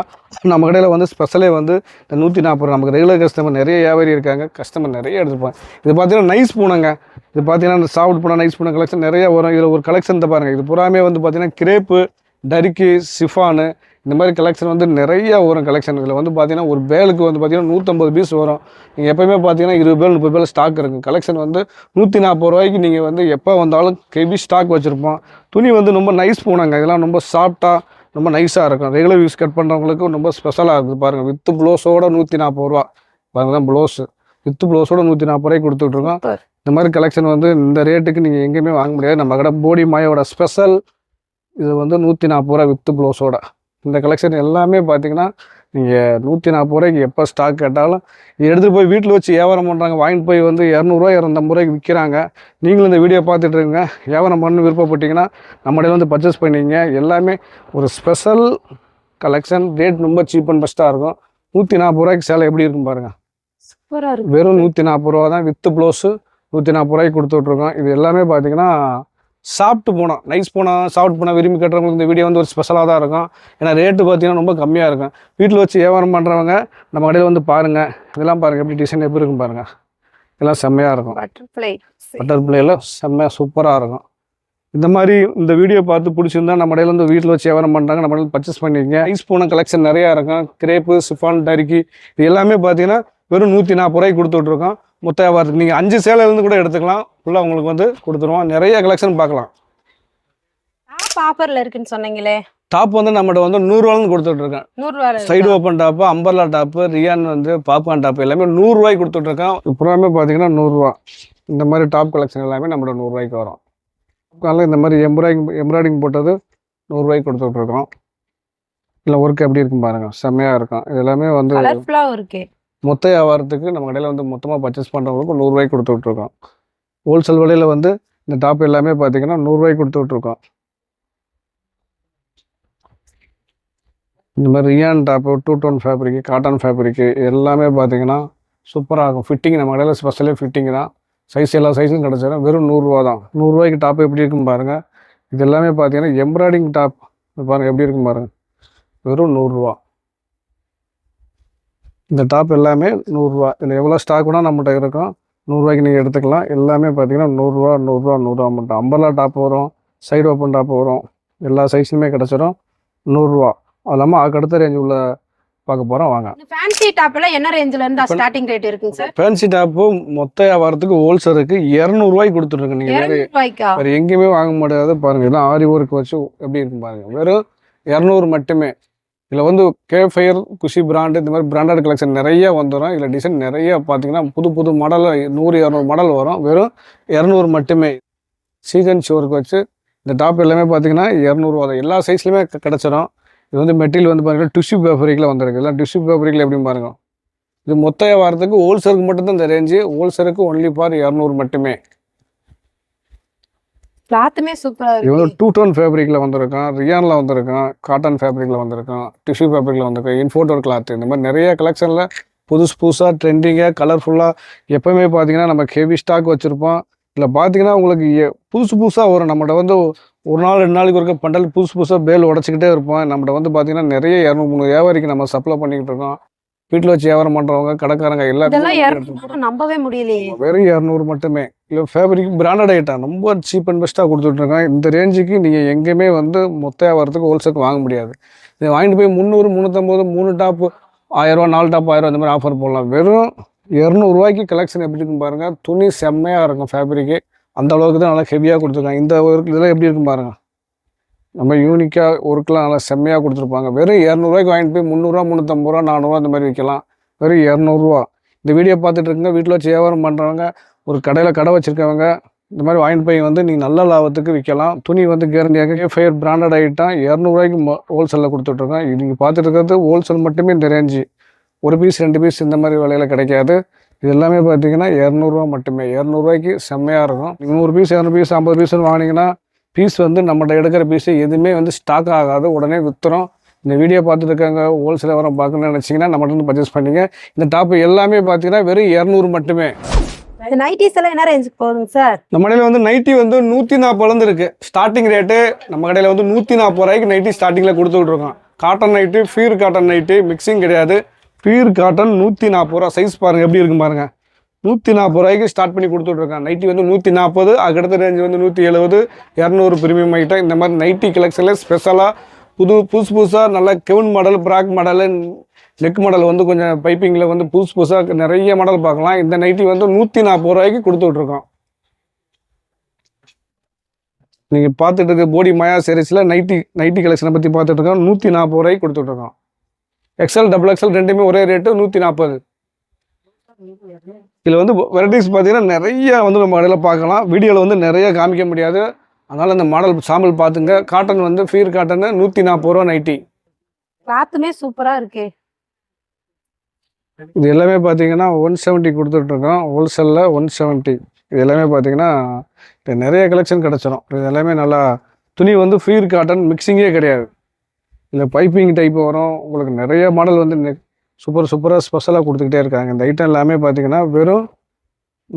நம்ம கடையில் வந்து ஸ்பெஷலே வந்து 140 நமக்கு ரெகுலர் கஸ்டமர் நிறைய வியாபாரி இருக்காங்க. கஸ்டமர் நிறைய எடுத்துப்பாங்க. இது பார்த்தீங்கன்னா நைஸ் பூனங்க. இது பார்த்தீங்கன்னா இந்த soft Poonam, nice Poonam collection நிறைய வரும். இதில் ஒரு கலெக்ஷன் தான் பாருங்கள். இது பூராமே வந்து பார்த்தீங்கன்னா கிரேப்பு, டர்க்கி, சிஃபானு இந்த மாதிரி கலெக்ஷன் வந்து நிறைய வரும். கலெக்ஷன் இதில் வந்து பார்த்தீங்கன்னா ஒரு பேலுக்கு வந்து பார்த்தீங்கன்னா 150 பீஸ் வரும். நீங்கள் எப்போயுமே பார்த்தீங்கன்னா 20 பேல் 30 பேல் ஸ்டாக் இருக்குது. கலெக்ஷன் வந்து 140 ரூபாய்க்கு நீங்கள் வந்து எப்போ வந்தாலும் ஹெவி ஸ்டாக் வச்சுருப்போம். துணி வந்து ரொம்ப நைஸ் பூனங்க. இதெல்லாம் ரொம்ப சாஃப்டாக ரொம்ப நைஸாக இருக்கும். ரெகுலர் யூஸ் கட் பண்ணுறவங்களுக்கு ரொம்ப ஸ்பெஷலாக இருக்குது பாருங்கள். வித்து ப்ளவுஸோட 140 ரூபா பாருங்க தான் ப்ளவுஸு. வித்து ப்ளவுஸோட 140 ரூபாய்க்கு கொடுத்துட்ருக்கோம். இந்த மாதிரி கலெக்ஷன் வந்து இந்த ரேட்டுக்கு நீங்கள் எங்கேயுமே வாங்க முடியாது. நம்ம கடை போடி மாயோட ஸ்பெஷல் இது வந்து 140 ரூபா வித்து ப்ளவுஸோட. இந்த கலெக்ஷன் எல்லாமே பார்த்தீங்கன்னா நீங்கள் 140 ரூபாய்க்கு எப்போ ஸ்டாக் கேட்டாலும் எடுத்துகிட்டு போய் வீட்டில் வச்சு வியாபாரம் பண்ணுறாங்க. வாங்கிட்டு போய் வந்து 200 250 ரூபாய்க்கு விற்கிறாங்க. நீங்களும் இந்த வீடியோ பார்த்துட்டு இருங்க. வியாபாரம் பண்ண விருப்பப்பட்டீங்கன்னா நம்மளே வந்து பர்ச்சேஸ் பண்ணிங்க. எல்லாமே ஒரு ஸ்பெஷல் கலெக்ஷன். ரேட் ரொம்ப சீப் அண்ட் பெஸ்ட்டாக இருக்கும். 140 ரூபாய்க்கு சேலை எப்படி இருக்கும் பாருங்கள். சூப்பரா இருக்கு. வெறும் 140 ரூபா தான் வித்து ப்ளவுஸு 140 ரூபாய்க்கு கொடுத்துட்ருக்கோம். இது எல்லாமே பார்த்தீங்கன்னா சாப்பிட்டு போனோம், நைஸ் போனோம், சாப்பிட்டு போனால் விரும்பி கட்டுறவங்களுக்கு இந்த வீடியோ வந்து ஒரு ஸ்பெஷலாக தான் இருக்கும். ஏன்னா ரேட்டு பார்த்தீங்கன்னா ரொம்ப கம்மியாக இருக்கும். வீட்டில் வச்சு வியாபாரம் பண்ணுறவங்க நம்ம கடையில் வந்து பாருங்கள். இதெல்லாம் பாருங்கள் எப்படி டிசைன் எப்படி இருக்கும் பாருங்கள். இதெல்லாம் செம்மையாக இருக்கும். பட்டர்ஃப்ளைலாம் செம்மையாக சூப்பராக இருக்கும். இந்த மாதிரி இந்த வீடியோ பார்த்து பிடிச்சிருந்தா நம்ம கடையில் வந்து வீட்டில் வச்சு வியாபாரம் பண்ணுறாங்க. நம்ம கடையில் பர்ச்சேஸ் பண்ணிக்கங்க. நைஸ் போன கலெக்ஷன் நிறையா இருக்கும். கிரேப்பு, சிஃபான், டர்க்கி இது எல்லாமே பார்த்தீங்கன்னா வெறும் 140 ரூபாய்க்கு கொடுத்துட்ருக்கோம். மொத்த வியாபாரத்துக்கு நீங்கள் 5 சேலையிலேருந்து கூட எடுத்துக்கலாம். ஃபுல்லாக உங்களுக்கு வந்து கொடுத்துருவோம். நிறைய கலெக்ஷன் பார்க்கலாம். ஆஃபர்ல இருக்குன்னு சொன்னீங்களே, டாப் வந்து நம்மகிட்ட வந்து 100 ரூபாய்னு கொடுத்துட்ருக்கேன். 100 ரூபாய் side open top, umbrella top, rayon வந்து பாப்கார்ன் டாப்பு எல்லாமே 100 ரூபாய்க்கு கொடுத்துட்ருக்கேன். இப்போமே பார்த்தீங்கன்னா 100 ரூபா. இந்த மாதிரி டாப் கலெக்ஷன் எல்லாமே நம்மகிட்ட 100 ரூபாய்க்கு வரும். பாப்கார்னில் இந்த மாதிரி எம்ப்ராய்டிங் போட்டது 100 ரூபாய்க்கு கொடுத்துட்ருக்கோம். இல்லை ஒர்க் எப்படி இருக்கும் பாருங்கள், செம்மையாக இருக்கும். இது எல்லாமே வந்து கலர்ஃபுல்லாகவும் இருக்கு. மொத்த வியாபாரத்துக்கு நம்ம கடையில் வந்து மொத்தமாக பர்ச்சேஸ் பண்ணுறவங்களுக்கு 100 ரூபாய்க்கு கொடுத்துட்ருக்கோம். ஹோல்சேல் விலையில் வந்து இந்த டாப் எல்லாமே பார்த்தீங்கன்னா 100 ரூபாய்க்கு கொடுத்துட்ருக்கோம். இந்த மாதிரி rayon top, 2 tone fabric, cotton fabric எல்லாமே பார்த்தீங்கன்னா சூப்பராக இருக்கும். ஃபிட்டிங் நம்ம கடையில் ஸ்பெஷலே ஃபிட்டிங் தான். சைஸ் எல்லா சைஸும் கிடச்சிடும். வெறும் 100 ரூபா தான். 100 ரூபாய்க்கு டாப் எப்படி இருக்கும் பாருங்கள். இது எல்லாமே பார்த்தீங்கன்னா எம்ப்ராய்டிங் டாப் பாருங்கள் எப்படி இருக்கும் பாருங்கள். வெறும் 100 ரூபா. இந்த டாப் எல்லாமே 100 ரூபா. இதில் எவ்வளோ ஸ்டாக் கூட நம்மகிட்ட இருக்கும். 100 ரூபாய்க்கு நீங்கள் எடுத்துக்கலாம். எல்லாமே பார்த்தீங்கன்னா 100 ரூபா 100 ரூபா 100 ரூபா மட்டும். அம்பர்லா டாப் வரும், சைடு ஓப்பன் டாப் வரும், எல்லா சைஸ்லையுமே கிடச்சிடும். 100 ரூபா. அது இல்லாமல் அதுக்கு அடுத்த ரேஞ்ச் உள்ள பார்க்க போகிறோம் வாங்க. ஃபேன்சி டாப் எல்லாம் என்ன ரேஞ்சில இருந்து ஸ்டார்டிங் ரேட் இருக்குங்க சார்? ஃபேன்சி டாப்பு மொத்த வியாபாரத்துக்கு ஹோல்சேலுக்கு 200 ரூபாய்க்கு கொடுத்துட்ருக்கேன். நீங்கள் வேறு எங்கேயுமே வாங்க முடியாது பாருங்கள். இதெல்லாம் ஆரி ஒர்க் வச்சு எப்படி இருக்கும் பாருங்கள். வெறும் 200 மட்டுமே. இதில் வந்து கேஃபயர், குஷி பிராண்டு இந்த மாதிரி பிராண்டட் கலெக்ஷன் நிறைய வந்துடும். இதில் டிசைன் நிறைய பார்த்தீங்கன்னா புது மாடலில் 100-200 மாடல் வரும். வெறும் 200 மட்டுமே. சீக்வென்ஸ் ஒர்க் வச்சு இந்த டாப் எல்லாமே பார்த்தீங்கன்னா 200 ரூபா தான். எல்லா சைஸ்லையுமே கிடச்சிடும். இது வந்து மெட்டீரியல் வந்து பார்த்தீங்கன்னா டிஷ்யூ ஃபேப்ரிக்கில் வந்துருக்கு. எல்லாம் டிஷ்யூ ஃபேப்ரிக்கில் எப்படி பாருங்க. இது மொத்த வியாபாரத்துக்கு ஹோல்சேலுக்கு மட்டும்தான் இந்த ரேஞ்சு. ஹோல்சேலுக்கு ஒன்லி ஃபார் 200 மட்டுமே. கிளாத்துமே சூப்பரா இருக்கு. இவங்க 2 டோன் ஃபேப்ரிக்கில் வந்திருக்கான், ரியானில் வந்திருக்கான், காட்டன் ஃபேப்ரிக்கில் வந்திருக்கான், டிஷ்யூ ஃபேப்ரிக்கில் வந்திருக்கான், இன்ஃபோட்டோர் கிளாத். இந்த மாதிரி நிறைய கலெக்ஷனில் புதுசாக ட்ரெண்டிங்காக கலர்ஃபுல்லாக எப்போவுமே பார்த்தீங்கன்னா நம்ம ஹெவி ஸ்டாக் வச்சுருப்போம். இல்லை பார்த்தீங்கன்னா உங்களுக்கு புதுசாக வரும். நம்மகிட்ட வந்து ஒரு நாள் 2 நாளைக்கு ஒருக்க பண்டல் புதுசாக பேல் உடச்சிக்கிட்டே இருப்போம். நம்மகிட்ட வந்து பார்த்தீங்கன்னா நிறைய 200-300 வியாபாரிக்கு நம்ம சப்ளை பண்ணிக்கிட்டு இருக்கோம். வீட்டில் வச்சு வியாபாரம் பண்ணுறவங்க, கடைக்காரங்க எல்லாருமே நம்பவே முடியலையே. வெறும் 200 மட்டுமே. இல்லை ஃபேப்ரிக் பிராண்டட் ஐட்டம் ரொம்ப சீப் அண்ட் பெஸ்ட்டாக கொடுத்துட்ருக்கோம். இந்த ரேஞ்சுக்கு நீங்கள் எங்கேயுமே வந்து மொத்த வியாபாரத்துக்கு ஹோல்சேலுக்கு வாங்க முடியாது. இதை வாங்கிட்டு போய் 300, 350, 3 டாப்பு 1000 ரூபா, 4 டாப் 1000 இந்த மாதிரி ஆஃபர் போடலாம். வெறும் 200 ரூபாய்க்கு கலெக்ஷன் எப்படி இருக்கும் பாருங்கள். துணி செம்மையாக இருக்கும். ஃபேப்ரிக்கு அந்த அளவுக்கு தான் நல்லா ஹெவியாக கொடுத்துருக்காங்க. இந்த ஒர்க் இதெல்லாம் எப்படி இருக்கும் பாருங்கள். நம்ம யூனிக்காக ஒர்க்கெலாம் நல்லா செம்மையாக கொடுத்துருப்பாங்க. வெறும் 200 ரூபாய்க்கு வாங்கிட்டு போய் 300 ரூபா, 350 ரூபா, 400 ரூபா இந்த மாதிரி விற்கலாம். வெறும் 200 ரூபா. இந்த வீடியோ பார்த்துட்டு இருக்குங்க. வீட்டில் வச்சு வியாபாரம் பண்ணுறவங்க, ஒரு கடையில் கடை வச்சுருக்கவங்க இந்த மாதிரி வாங்கிட்டு போய் வந்து நீங்கள் நல்ல லாபத்துக்கு விற்கலாம். துணி வந்து கேரண்டியாக ஃபயர் பிராண்டட் ஐட்டம் 200 ரூபாய்க்கு ஹோல்சேலில் கொடுத்துட்ருக்கோம். இது நீங்கள் பார்த்துட்டு இருக்கிறது ஹோல்சேல் மட்டுமே. இந்த ரேஞ்சு ஒரு பீஸ் 2 பீஸ் இந்த மாதிரி விலையில் கிடைக்காது. இது எல்லாமே பார்த்தீங்கன்னா 200 ரூபா மட்டுமே. 200 ரூபாய்க்கு செம்மையாக இருக்கும். 100 பீஸ் 200 பீஸ் 50 பீஸ்னு வாங்கினீங்கன்னா பீஸ் வந்து நம்மகிட்ட எடுக்கிற பீஸு எதுவுமே வந்து ஸ்டாக் ஆகாது, உடனே விற்றுரும். இந்த வீடியோ பார்த்துட்டு இருக்காங்க ஹோல்சேல் வியாபாரம் பார்க்கணும்னு நினச்சிங்கன்னா நம்மகிட்ட வந்து பர்ச்சேஸ் பண்ணிங்க. இந்த டாப் எல்லாமே பார்த்தீங்கன்னா வெறும் 200 மட்டுமே. நைட்டிஸ் எல்லாம் என்ன ரேஞ்சுக்கு போகுதுங்க சார்? நம்ம கடையில் வந்து நைட்டி வந்து 140 இருக்குது ஸ்டார்டிங் ரேட்டு. நம்ம கடையில் வந்து 140 ரூபாய்க்கு நைட்டி ஸ்டார்டிங்கில் கொடுத்துட்ருக்கோம். Cotton night, pure cotton night, mixing கிடையாது. பியூர் காட்டன் 140 ரூபா. சைஸ் பாருங்கள் எப்படி இருக்கும் பாருங்கள். 140 ரூபாய்க்கு ஸ்டார்ட் பண்ணி கொடுத்துட்ருக்காங்க. நைட்டி வந்து 140. அதுக்கடுத்த ரேஞ்சு வந்து 170, 200 ப்ரீமியம் ஐட்டம். இந்த மாதிரி நைட்டி கலெக்ஷனில் ஸ்பெஷலாக புதுசாக நல்ல கெவுன் மாடல், பிராக் மாடலு, நெக் மாடல் வந்து கொஞ்சம் பைப்பிங்கில் வந்து புதுசாக நிறைய மாடல் பார்க்கலாம். இந்த நைட்டி வந்து 140 ரூபாய்க்கு கொடுத்துட்ருக்கோம். நீங்கள் பார்த்துட்டு இருக்க போடி மாயா சீரிஸில் நைட்டி கலெக்ஷனை பற்றி பார்த்துட்டு இருக்கோம். 140 ரூபாய்க்கு கொடுத்துட்ருக்கோம். எக்ஸ்எல் டபுள் எக்ஸ்எல் ரெண்டுமே ஒரே ரேட்டு 140. இதில் வந்து வெரைட்டிஸ் பார்த்தீங்கன்னா நிறைய வந்து நம்ம கடையில் பார்க்கலாம். வீடியோவில் வந்து நிறைய காமிக்க முடியாது. அதனால் இந்த மாடல் சாம்பிள் பார்த்துங்க. காட்டன் வந்து ஃபீர் காட்டனு 140 ரூபா நைட்டி. கிளாத்துமே சூப்பரா இருக்கு. இது எல்லாமே பார்த்தீங்கன்னா 170 கொடுத்துட்ருக்கோம். ஹோல்சேலில் 170. இது எல்லாமே பார்த்தீங்கன்னா நிறைய கலெக்ஷன் கிடச்சிரும். இது எல்லாமே நல்லா துணி வந்து ஃபீர் காட்டன் மிக்சிங்கே கிடையாது. இல்லை பைப்பிங் டைப் வரும். உங்களுக்கு நிறைய மாடல் வந்து சூப்பராக ஸ்பெஷலாக கொடுத்துக்கிட்டே இருக்காங்க. இந்த ஐட்டம் எல்லாமே பார்த்தீங்கன்னா வெறும்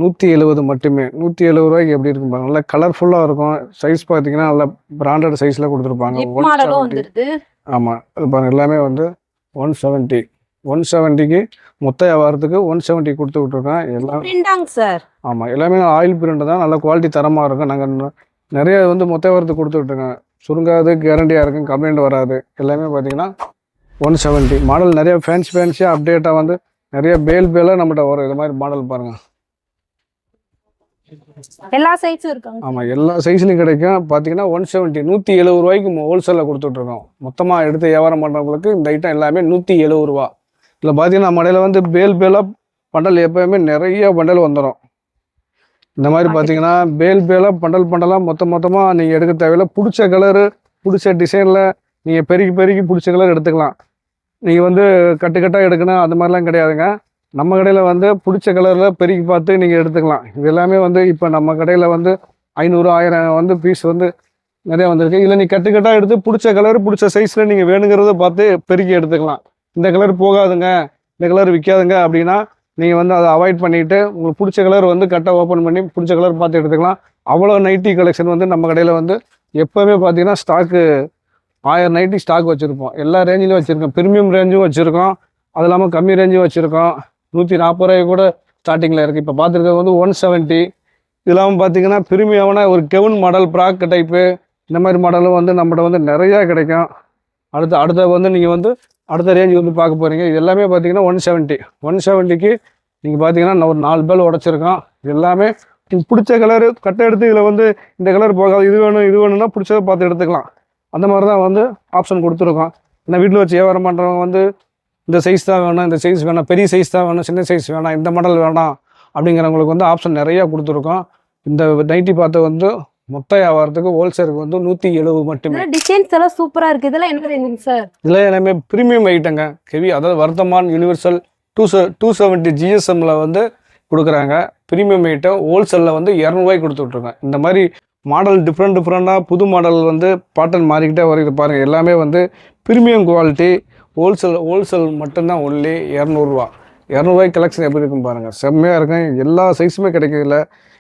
170 மட்டுமே. 170 ரூபாய்க்கு எப்படி இருக்கும் பாருங்க. நல்லா கலர்ஃபுல்லாக இருக்கும். சைஸ் பார்த்தீங்கன்னா நல்லா பிராண்டட் சைஸில் கொடுத்துருப்பாங்க. ஆமாம், அது பாருங்கள் எல்லாமே வந்து 170. 170க்கு மொத்த வியாபாரத்துக்கு 170 கொடுத்து விட்ருக்கோம். எல்லாம் சார். ஆமாம், எல்லாமே ஆயில் பிரிண்ட் தான். நல்ல குவாலிட்டி தரமாக இருக்கும். நாங்கள் நிறைய வந்து மொத்த வியாபாரத்துக்கு கொடுத்து விட்ருக்கோம். சுருங்காது, கேரண்டியாக இருக்கும், கம்ப்ளைண்ட் வராது. எல்லாமே பார்த்தீங்கன்னா 170. மாடல் நிறைய ஃபேன்சியாக அப்டேட்டாக வந்து நிறைய பேலாக நம்மகிட்ட வரும். இது மாதிரி மாடல் பாருங்கள். எல்லா சைஸும் இருக்காங்க. ஆமாம், எல்லா சைஸ்லையும் கிடைக்கும். பார்த்தீங்கன்னா 170 170 ரூபாய்க்கு ஹோல்சேலில் கொடுத்துட்ருக்கோம். மொத்தமாக எடுத்து வியாபாரம் பண்ணுறவங்களுக்கு இந்த ஐட்டம் எல்லாமே 170 ரூபா. இதில் பார்த்தீங்கன்னா நம்ம கடையில் வந்து பேலாக பண்டல் எப்போயுமே நிறைய பண்டல் வந்துடும். இந்த மாதிரி பார்த்தீங்கன்னா பேலாக பண்டலாக மொத்தமாக நீங்கள் எடுக்க தேவையில்லை. பிடிச்ச கலரு, பிடிச்ச டிசைனில் நீங்கள் பெருக்கி பிடிச்ச கலர் எடுத்துக்கலாம். நீங்கள் வந்து கட்டாக எடுக்கணும் அந்த மாதிரிலாம் கிடையாதுங்க. நம்ம கடையில் வந்து பிடிச்ச கலரில் பெருக்கி பார்த்து நீங்கள் எடுத்துக்கலாம். இது எல்லாமே வந்து இப்போ நம்ம கடையில் வந்து 500 1000 வந்து பீஸ் வந்து நிறையா வந்திருக்கு. இல்லை நீ கட்டாக எடுத்து பிடிச்ச கலர் பிடிச்ச சைஸில் நீங்கள் வேணுங்கிறத பார்த்து பெருக்கி எடுத்துக்கலாம். இந்த கலர் போகாதுங்க, இந்த கலர் விற்காதுங்க அப்படின்னா நீங்கள் வந்து அதை அவாய்ட் பண்ணிவிட்டு உங்களுக்கு பிடிச்ச கலர் வந்து கட்டை ஓப்பன் பண்ணி பிடிச்ச கலர் பார்த்து எடுத்துக்கலாம். அவ்வளோ நைட்டி கலெக்ஷன் வந்து நம்ம கடையில் வந்து எப்போவுமே பார்த்தீங்கன்னா ஸ்டாக்கு 1000 நைட்டி ஸ்டாக் வச்சுருப்போம். எல்லா ரேஞ்சிலும் வச்சுருக்கோம். ப்ரீமியம் ரேஞ்சும் வச்சுருக்கோம். அது இல்லாமல் கம்மி ரேஞ்சும் வச்சுருக்கோம். 140 ரூபாய் கூட ஸ்டார்டிங்கில் இருக்குது. இப்போ பார்த்துருக்கிறது வந்து 170. இதெல்லாம் பார்த்தீங்கன்னா ப்ரீமியமான ஒரு கெவுன் மாடல், ப்ராக் டைப்பு, இந்த மாதிரி மாடலும் வந்து நம்மகிட்ட வந்து நிறையா கிடைக்கும். அடுத்த வந்து நீங்கள் வந்து அடுத்த ரேஞ்ச் வந்து பார்க்க போகிறீங்க. இது எல்லாமே பார்த்தீங்கன்னா 170க்கு நீங்கள் பார்த்தீங்கன்னா ஒரு 4 பேல் உடச்சிருக்கோம். இது எல்லாமே பிடிச்ச கலரு கட்டை எடுத்து இதில் வந்து இந்த கலர் போகாது, இது வேணும்னா பிடிச்சதை பார்த்து எடுத்துக்கலாம். அந்த மாதிரி தான் வந்து ஆப்ஷன் கொடுத்துருக்கோம். ஏன்னா வீட்டில் வச்சு வியாபாரம் பண்ணுறவங்க வந்து இந்த சைஸ் தான் வேணும், இந்த சைஸ் வேணாம், பெரிய சைஸ் தான் வேணும், சின்ன சைஸ் வேணாம், இந்த மாடல் வேணாம் அப்படிங்கிறவங்களுக்கு வந்து ஆப்ஷன் நிறையா கொடுத்துருக்கோம். இந்த நைட்டி பார்த்து வந்து மொத்த வியாபாரத்துக்கு ஹோல்சேலுக்கு வந்து 170 மட்டுமே. டிசைன்ஸ் எல்லாம் சூப்பரா இருக்கு. இதெல்லாம் என்ன ரேஞ்சுங்க சார்? இதெல்லாம் எல்லாமே ப்ரீமியம் ஐட்டங்க. ஹெவி, அதாவது வர்த்தமான் யூனிவர்சல் 270 GSMல வந்து கொடுக்குறாங்க. ப்ரீமியம் ஐட்டம் ஹோல்சேலில் வந்து 200 ரூபாய்க்கு கொடுத்துட்ருக்கேன். இந்த மாதிரி மாடல் டிஃப்ரெண்ட்டாக புது மாடல் வந்து பாட்டன் மாறிக்கிட்டே வருது பாருங்கள். எல்லாமே வந்து ப்ரீமியம் குவாலிட்டி. ஹோல்சேல் மட்டும்தான் ஒன்லி 200 ரூபா. 200 ரூபாய்க்கு கலெக்ஷன் எப்படி இருக்கும் பாருங்கள். செம்மையாக இருக்கும். எல்லா சைஸுமே கிடைக்கிறதில்ல.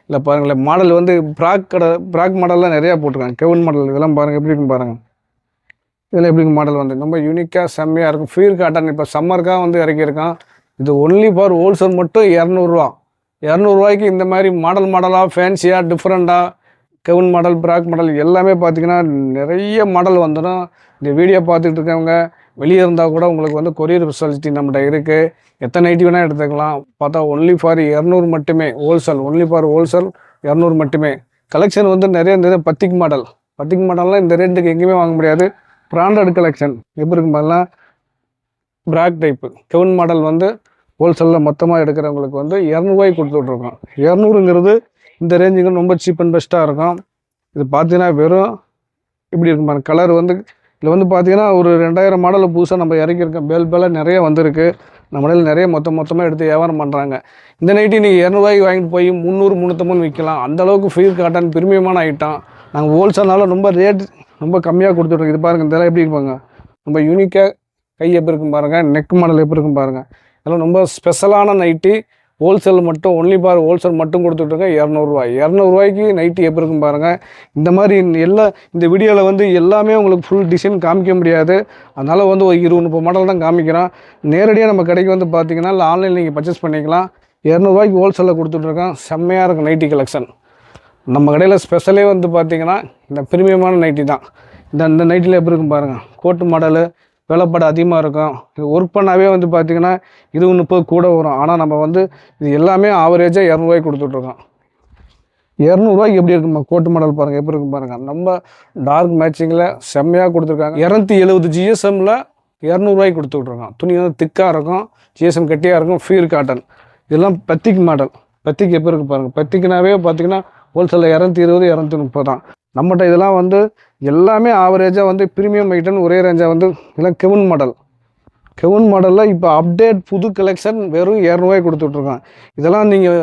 இல்லை பாருங்களேன், மாடல் வந்து ப்ராக் மாடல்லாம் நிறையா போட்டிருக்காங்க. கெவுன் மாடல் இதெல்லாம் பாருங்கள் எப்படி இருக்கும் பாருங்கள். இதில் எப்படி மாடல் வந்து ரொம்ப யூனிக்காக செம்மையாக இருக்கும். ஃபீர் காட்டன் இப்போ சம்மருக்காக வந்து இறக்கியிருக்கான். இது ஒன்லி ஃபார் ஹோல்சேல் மட்டும் 200 ரூபா. 200 ரூபாய்க்கு இந்த மாதிரி மாடலாக ஃபேன்சியாக டிஃப்ரெண்ட்டாக கெவுன் மாடல், ப்ராக் மாடல் எல்லாமே பார்த்தீங்கன்னா நிறைய மாடல் வந்துடும். இந்த வீடியோ பார்த்துட்டு இருக்கவங்க வெளியே இருந்தால் கூட உங்களுக்கு வந்து கொரியர் ஃபெசிலிட்டி நம்மகிட்ட இருக்குது. எத்தனை நைட்டி வேணால் எடுத்துக்கலாம். பார்த்தா ஒன்லி ஃபார் 200 மட்டுமே ஹோல்சேல். ஒன்லி ஃபார் ஹோல்சேல் 200 மட்டுமே. கலெக்ஷன் வந்து நிறைய பத்திக் மாடல்லாம் இந்த ரேட்டுக்கு எங்கேயுமே வாங்க முடியாது. பிராண்டட் கலெக்ஷன் எப்படி இருக்கும் பாருலாம். ப்ராக் டைப்பு கெவுன் மாடல் வந்து ஹோல்சேலில் மொத்தமாக எடுக்கிறவங்களுக்கு வந்து 200 ரூபாய்க்கு கொடுத்துட்ருக்கோம். 200ங்கிறது இந்த ரேஞ்சுக்கு ரொம்ப சீப் அண்ட் பெஸ்ட்டாக இருக்கும். இது பார்த்தீங்கன்னா வெறும் இப்படி இருக்கும் பாருங்க. கலர் வந்து இதில் வந்து பார்த்தீங்கன்னா ஒரு 2000 மாடலில் புதுசாக நம்ம இறக்கியிருக்கோம். பேலாக நிறைய வந்திருக்கு. நம்ம கடையில் நிறைய மொத்தமாக எடுத்து வியாபாரம் பண்ணுறாங்க. இந்த நைட்டி நீங்கள் 200 ரூபாய்க்கு வாங்கிட்டு போய் 300 350 விற்கலாம். அந்தளவுக்கு ஃபீர் காட்டன் ப்ரீமியமான ஐட்டம். நாங்கள் ஹோல்சேல்னால ரொம்ப ரேட் ரொம்ப கம்மியாக கொடுத்துட்ருக்கோம். இது பாருங்கள், இதெல்லாம் எப்படி இருப்பாங்க, ரொம்ப யூனிக்காக கை எப்படி இருக்கும் பாருங்கள், நெக் மாடல் எப்படி இருக்கும் பாருங்கள். இதெல்லாம் ரொம்ப ஸ்பெஷலான நைட்டி. ஹோல்சேல் மட்டும் ஒன்லி பார் ஹோல்சேல் மட்டும் கொடுத்துட்ருங்க 200 ரூபாய். 200 ரூபாய்க்கு நைட்டி எப்படி இருக்கும் பாருங்கள். இந்த மாதிரி இந்த வீடியோவில் வந்து எல்லாமே உங்களுக்கு ஃபுல் டிசைன் காமிக்க முடியாது. அதனால் வந்து ஒரு 20-30 மாடல் தான் காமிக்கிறோம். நேரடியாக நம்ம கடைக்கு வந்து பார்த்தீங்கன்னா இல்லை ஆன்லைனில் நீங்கள் பர்ச்சேஸ் பண்ணிக்கலாம். 200 ரூபாய்க்கு ஹோல்சேலில் கொடுத்துட்ருக்கோம். செம்மையாக இருக்கும் நைட்டி கலெக்ஷன். நம்ம கடையில் ஸ்பெஷலே வந்து பார்த்தீங்கன்னா இந்த ப்ரீமியமான நைட்டி தான். இந்த நைட்டியில் எப்படி இருக்கும் பாருங்கள். கோட்டு மாடலு, வேலைப்பாடு அதிகமாக இருக்கும். இது ஒர்க் பண்ணாவே வந்து பார்த்திங்கன்னா 20-30 கூட வரும். ஆனால் நம்ம வந்து இது எல்லாமே ஆவரேஜாக 200 ரூபாய்க்கு கொடுத்துட்ருக்கோம். 200 எப்படி இருக்குமா கோட்டு மாடல் பாருங்கள் எப்படி இருக்கும் பாருங்கள். நம்ம டார்க் மேட்சிங்கில் செம்மையாக கொடுத்துருக்காங்க. 270 GSMல 200 கொடுத்து விட்ருக்கான். துணி வந்து திக்காக இருக்கும், GSM கட்டியாக இருக்கும், ஃபீர் காட்டன். இதெல்லாம் பத்திக் மாடல். பத்திக்கு எப்படி இருக்கு பாருங்கள். பத்திக்குனாவே பார்த்தீங்கன்னா ஹோல்சேலில் 220 230 தான். நம்மகிட்ட இதெல்லாம் வந்து எல்லாமே ஆவரேஜாக வந்து ப்ரீமியம் ஐட்டம் ஒரே ரேஞ்சாக வந்து இதெல்லாம் கெவுன் மாடல். கெவுன் மாடலில் இப்போ அப்டேட் புது கலெக்ஷன் வெறும் 200 கொடுத்துட்ருக்கான். இதெல்லாம் நீங்கள்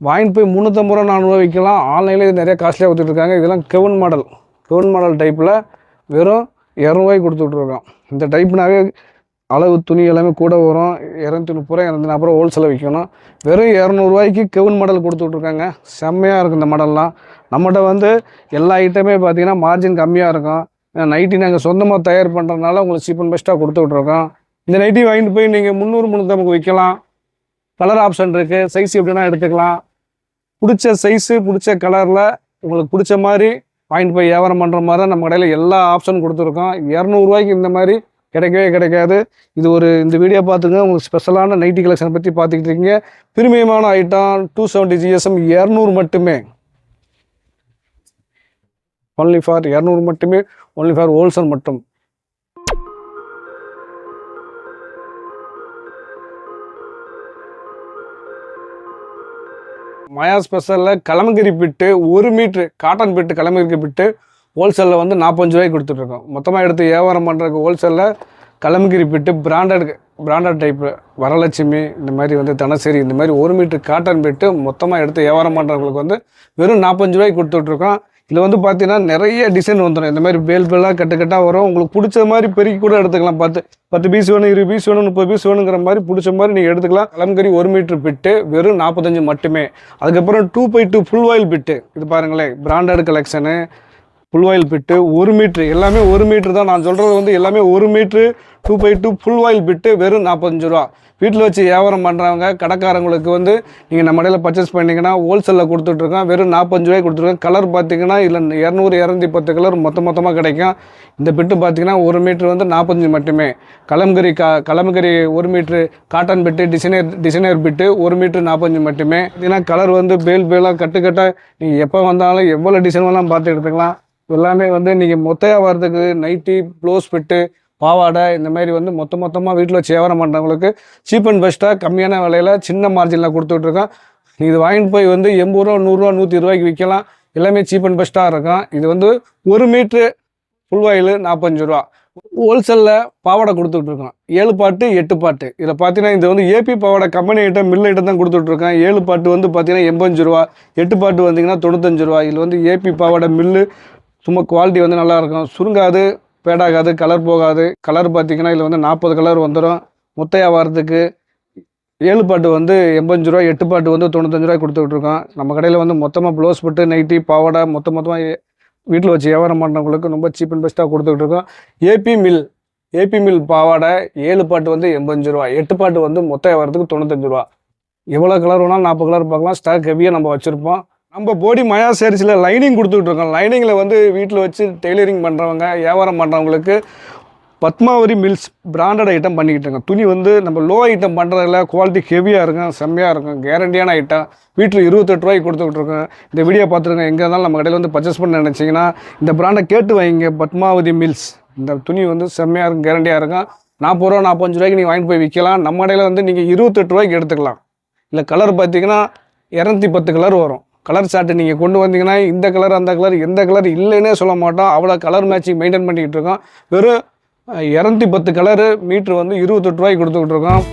வாங்கிட்டு போய் 350 ரூபா 400 விற்கலாம். ஆன்லைனில் நிறைய காஸ்ட்லியாக கொடுத்துட்ருக்காங்க. இதெல்லாம் கெவுன் மாடல் டைப்பில் வெறும் 200 கொடுத்துட்ருக்கோம். இந்த டைப்னாவே அளவு துணி எல்லாமே கூட வரும். 230 ரூபா 240 ரூபா ஹோல்சேலில் விற்கணும். வெறும் 200 கெவுன் மாடல் கொடுத்துட்ருக்காங்க. செம்மையாக இருக்கும் இந்த மாடல்லாம். நம்மகிட்ட வந்து எல்லா ஐட்டமே பார்த்தீங்கன்னா மார்ஜின் கம்மியாக இருக்கும். நைட்டி நாங்கள் சொந்தமாக தயார் பண்ணுறதுனால உங்களுக்கு சீப் அண்ட் பெஸ்ட்டாக கொடுத்து விட்ருக்கோம். இந்த நைட்டி வாங்கிட்டு போய் நீங்கள் 300 350 விற்கலாம். கலர் ஆப்ஷன் இருக்குது. சைஸ் எப்படின்னா எடுத்துக்கலாம். பிடிச்ச சைஸு பிடிச்ச கலரில் உங்களுக்கு பிடிச்ச மாதிரி வாங்கிட்டு போய் வியாபாரம் பண்ணுற மாதிரி தான் நம்ம கடையில் எல்லா ஆப்ஷன் கொடுத்துருக்கோம். 200 இந்த மாதிரி கிடைக்காது. இது இந்த வீடியோ பார்த்துங்க. உங்களுக்கு ஸ்பெஷலான நைட்டி கலெக்ஷனை பற்றி பார்த்துக்கிட்டு இருக்கீங்க. பிரீமியமான ஐட்டம் 270 GSM 200 மட்டுமே. ஒன்லி ஃபார் 200 மட்டுமே. ஒன்லி ஃபார் ஹோல்சேல் மட்டும். மாயா ஸ்பெஷலில் கலமகரி பிட்டு 1 மீட்ரு காட்டன் பிட்டு கலமகரி பிட்டு ஹோல்சேலில் வந்து 45 ரூபாய்க்கு கொடுத்துட்ருக்கோம். மொத்தமாக எடுத்து வியாபாரம் பண்ணுறதுக்கு ஹோல்சேலில் கலமகிரி பிட்டு பிராண்டட் டைப்பு வரலட்சுமி இந்த மாதிரி வந்து தனசேரி இந்த மாதிரி 1 மீட்ரு காட்டன் பிட்டு மொத்தமாக எடுத்து வியாபாரம் பண்ணுறவங்களுக்கு வந்து வெறும் 45 ரூபாய்க்கு கொடுத்துட்ருக்கோம். இதில் வந்து பார்த்தீங்கன்னா நிறைய டிசைன் வந்துடும். இந்த மாதிரி பேலாக கட்டாக வரும். உங்களுக்கு பிடிச்ச மாதிரி பெருக்கி கூட எடுத்துக்கலாம். 10 பீஸ் வேணும், 20 பீஸ் வேணும், 30 பீஸ் வேணுங்கிற மாதிரி பிடிச்ச மாதிரி நீங்கள் எடுத்துக்கலாம். கலம்கரி 1 மீட்ரு பிட்டு வெறும் 45 மட்டுமே. அதுக்கப்புறம் 2x2 ஃபுல் ஆயில் பிட்டு இது பாருங்களேன். பிராண்டட் கலெக்ஷனு ஃபுல் ஆயில் பிட்டு 1 மீட்ரு எல்லாமே 1 மீட்ரு தான். நான் சொல்கிறது வந்து எல்லாமே 1 மீட்ரு 2x2 ஃபுல் ஆயில் பிட்டு வெறும் 45 ரூபா. வீட்டில் வச்சு வியாபாரம் பண்ணுறவங்க கடைக்காரங்களுக்கு வந்து நீங்கள் நம்ம கடையில் பர்ச்சேஸ் பண்ணிங்கன்னா ஹோல்சேலில் கொடுத்துட்ருக்கோம். வெறும் 45 ரூபாய்க்கு கொடுத்துருக்கோம். கலர் பார்த்தீங்கன்னா இதில் 200 210 கலர் மொத்தமாக கிடைக்கும். இந்த பிட்டு பார்த்தீங்கன்னா 1 மீட்ரு வந்து 45 மட்டுமே. கலம்கரி 1 மீட்ரு காட்டன் பிட்டு டிசைனர் பிட்டு 1 மீட்ரு 45 மட்டுமே. ஏன்னா கலர் வந்து பேலாக கட்டாக நீங்கள் எப்போ வந்தாலும் எவ்வளோ டிசைன் வேணாலும் பார்த்து எடுத்துக்கலாம். எல்லாமே வந்து நீங்கள் மொத்த வியாபாரத்துக்கு நைட்டி ப்ளவுஸ் பிட்டு பாவாடை இந்த மாதிரி வந்து மொத்தமாக வீட்டில் வச்சு வியாபாரம் பண்ணுறவங்களுக்கு சீப் அண்ட் பெஸ்ட்டாக கம்மியான விலையில் சின்ன மார்ஜினில் கொடுத்துட்ருக்கோம். இது வாங்கிட்டு போய் வந்து 80 ரூபா 100 ரூபா 120 ரூபாய்க்கு விற்கலாம். எல்லாமே சீப் அண்ட் பெஸ்ட்டாக இருக்கும். இது வந்து 1 மீட்ரு ஃபுல் ஆயில் 45 ரூபா. ஹோல்சேலில் பாவாடை கொடுத்துட்ருக்கோம். 7 பாட்டு 8 பாட்டு. இதில் பார்த்தீங்கன்னா இது வந்து ஏபி பாவாடை கம்பெனி ஐட்டம் மில் ஐட்டம் தான் கொடுத்துட்ருக்கோம். 7 பாட்டு வந்து பார்த்தீங்கன்னா 85 ரூபா, 8 பாட்டு வந்தீங்கன்னா 95 ரூபா. இதில் வந்து ஏபி பாவாடை மில்லு சும்மா குவாலிட்டி வந்து நல்லாயிருக்கும். சுருங்காது, பேடாகாது, கலர் போகாது. கலர் பார்த்திங்கன்னா இதில் வந்து 40 கலர் வந்துடும். மொத்த வியாபாரத்துக்கு 7 பாட்டு வந்து 85 ரூபா, 8 பாட்டு வந்து 95 ரூபாய் கொடுத்துட்ருக்கோம். நம்ம கடையில் வந்து மொத்தமாக ப்ளவுஸ் போட்டு நைட்டி பாவாடை மொத்தமாக வீட்டில் வச்சு வியாபாரம் பண்ணுறவங்களுக்கு ரொம்ப சீப் அண்ட் பெஸ்ட்டாக கொடுத்துட்ருக்கோம். ஏபி மில் பாவாடை 7 பாட்டு வந்து 85 ரூபா, 8 பாட்டு வந்து மொத்த வியாபாரத்துக்கு 95 ரூபா. எவ்வளோ கலர் வேணாலும் 40 கலர் பார்க்கலாம். ஸ்டாக் ஹெவியாக நம்ம வச்சுருப்போம். நம்ம போடி மாயா சேரீஸில் லைனிங் கொடுத்துட்ருக்கோம். லைனிங்கில் வந்து வீட்டில் வச்சு டெய்லரிங் பண்ணுறவங்க வியாபாரம் பண்ணுறவங்களுக்கு பத்மாவதி மில்ஸ் பிராண்டட் ஐட்டம் பண்ணிக்கிட்டு இருக்கோம். துணி வந்து நம்ம லோ ஐட்டம் பண்ணுறதில்ல, குவாலிட்டி ஹெவியாக இருக்கும், செம்மையாக இருக்கும், கேரண்டியான ஐட்டம். வீட்டில் 28 ரூபாய்க்கு கொடுத்துட்ருக்கோம். இந்த வீடியோ பார்த்துருங்க. எங்கே இருந்தாலும் நம்ம கடையில் வந்து பர்ச்சேஸ் பண்ண நினச்சிங்கன்னா இந்த பிராண்டை கேட்டு வாங்கிங்க. பத்மாவதி மில்ஸ். இந்த துணி வந்து செம்மையாக இருக்கும், கேரண்டியாக இருக்கும். 40 ரூபா 45 ரூபாய்க்கு நீங்கள் வாங்கிட்டு போய் விற்கலாம். நம்ம கடையில் வந்து நீங்கள் 28 ரூபாய்க்கு எடுத்துக்கலாம். இல்லை கலர் பார்த்தீங்கன்னா 210 கலர் வரும். கலர் சார்ட்டு நீங்கள் கொண்டு வந்தீங்கன்னா இந்த கலர் அந்த கலர் எந்த கலர் இல்லைன்னே சொல்ல மாட்டோம். அவ்வளோ கலர் மேட்சிங் மெயின்டைன் பண்ணிக்கிட்டு இருக்கோம். வெறும் 210 கலரு மீட்ரு வந்து 28 ரூபாய்க்கு கொடுத்துக்கிட்டு இருக்கோம்.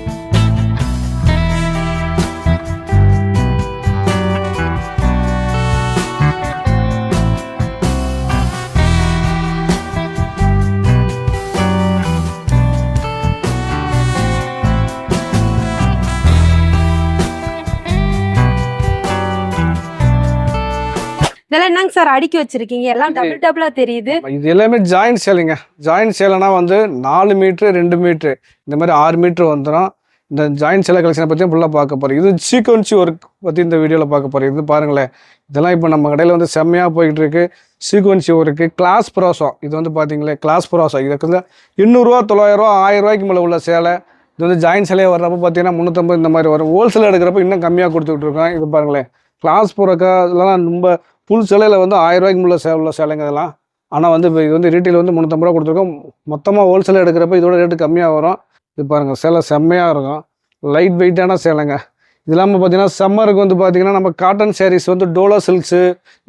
இதெல்லாம் என்னங்க சார் அடுக்கி வச்சிருக்கீங்க? எல்லாம் டபுளா தெரியுது. இது எல்லாமே ஜாயின்ட் சேலுங்க. ஜாயின்ட் சேலைனா வந்து 4 மீட்ரு 2 மீட்ரு இந்த மாதிரி 6 மீட்ரு வந்துடும். இந்த ஜாயின்ட் சேலை கலெக்ஷனை பற்றி ஃபுல்லாக பார்க்க போகிறோம். இது சீக்வன்சி ஒர்க் பற்றி இந்த வீடியோவில் பார்க்க போகிறோம். இது பாருங்களேன். இதெல்லாம் இப்போ நம்ம கடையில் வந்து செம்மையாக போய்கிட்டு இருக்கு. சீக்வன்சி ஒர்க்கு கிளாஸ் ப்ராசோ. இது வந்து பார்த்தீங்களே கிளாஸ் ப்ராசோ. இதுக்கு வந்து 800 ரூபா 900 ரூபா 1000 ரூபாய்க்கு மேலே உள்ள சேலை. இது வந்து ஜாயின்ட் சேலையாக வர்றப்போ பார்த்தீங்கன்னா 350 இந்த மாதிரி வரும். ஹோல்சேல் எடுக்கிறப்ப இன்னும் கம்மியாக கொடுத்துக்கிட்டு இருக்கோம். இது பாருங்களேன். கிளாஸ் புறக்கா இதெல்லாம் ரொம்ப ஃபுல் சேலையில் வந்து 1000 ரூபாய்க்கு உள்ள சேலைங்க இதெல்லாம். ஆனால் வந்து இப்போ இது வந்து ரீட்டெயில் வந்து 350 ரூபா கொடுத்துருக்கோம். மொத்தமாக ஹோல்சேல் எடுக்கிறப்ப இதோட ரேட்டு கம்மியாக வரும். இது பாருங்கள், சேலை செம்மையாக இருக்கும், லைட் வெயிட்டான சேலைங்க. இது இல்லாமல் பார்த்தீங்கன்னா சம்மருக்கு வந்து பார்த்திங்கன்னா நம்ம காட்டன் சாரீஸ் வந்து டோலோ சில்க்ஸு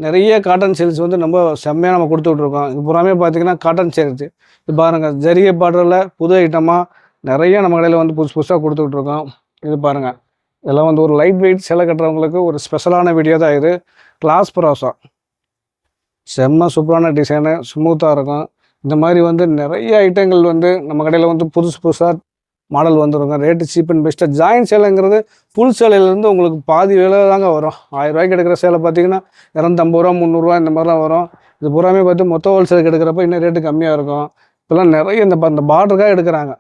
நிறைய காட்டன் சில்க்ஸ் வந்து நம்ம செம்மையாக நம்ம கொடுத்துட்ருக்கோம். இது பூராமே பார்த்திங்கன்னா காட்டன் சாரீஸ். இது பாருங்கள், ஜரிகை பார்டரில் புது ஐட்டமாக நிறைய நம்ம கடையில் வந்து புதுசாக கொடுத்துட்ருக்கோம். இது பாருங்கள், இதெல்லாம் வந்து ஒரு லைட் வெயிட் சேலை கட்டுறவங்களுக்கு ஒரு ஸ்பெஷலான வீடியோ தான் இது. கிளாஸ் ப்ராஸா செம்ம சூப்பரான டிசைனு, ஸ்மூத்தாக இருக்கும். இந்த மாதிரி வந்து நிறைய ஐட்டங்கள் வந்து நம்ம கடையில் வந்து புதுசாக மாடல் வந்துருங்க. ரேட்டு சீப் அண்ட் பெஸ்ட்டாக. ஜாயின் சேலைங்கிறது ஃபுல் சேலையிலேருந்து உங்களுக்கு பாதி விலை தாங்க வரும். 1000 ரூபாய்க்கு எடுக்கிற சேலை பார்த்தீங்கன்னா 250 ரூபா 300 இந்த மாதிரிலாம் வரும். இது பூராமே பார்த்து மொத்த ஹோல்சேலுக்கு எடுக்கிறப்ப இன்னும் ரேட்டு கம்மியாக இருக்கும். இப்போல்லாம் நிறைய இந்த பார்டருக்காக எடுக்கிறாங்க.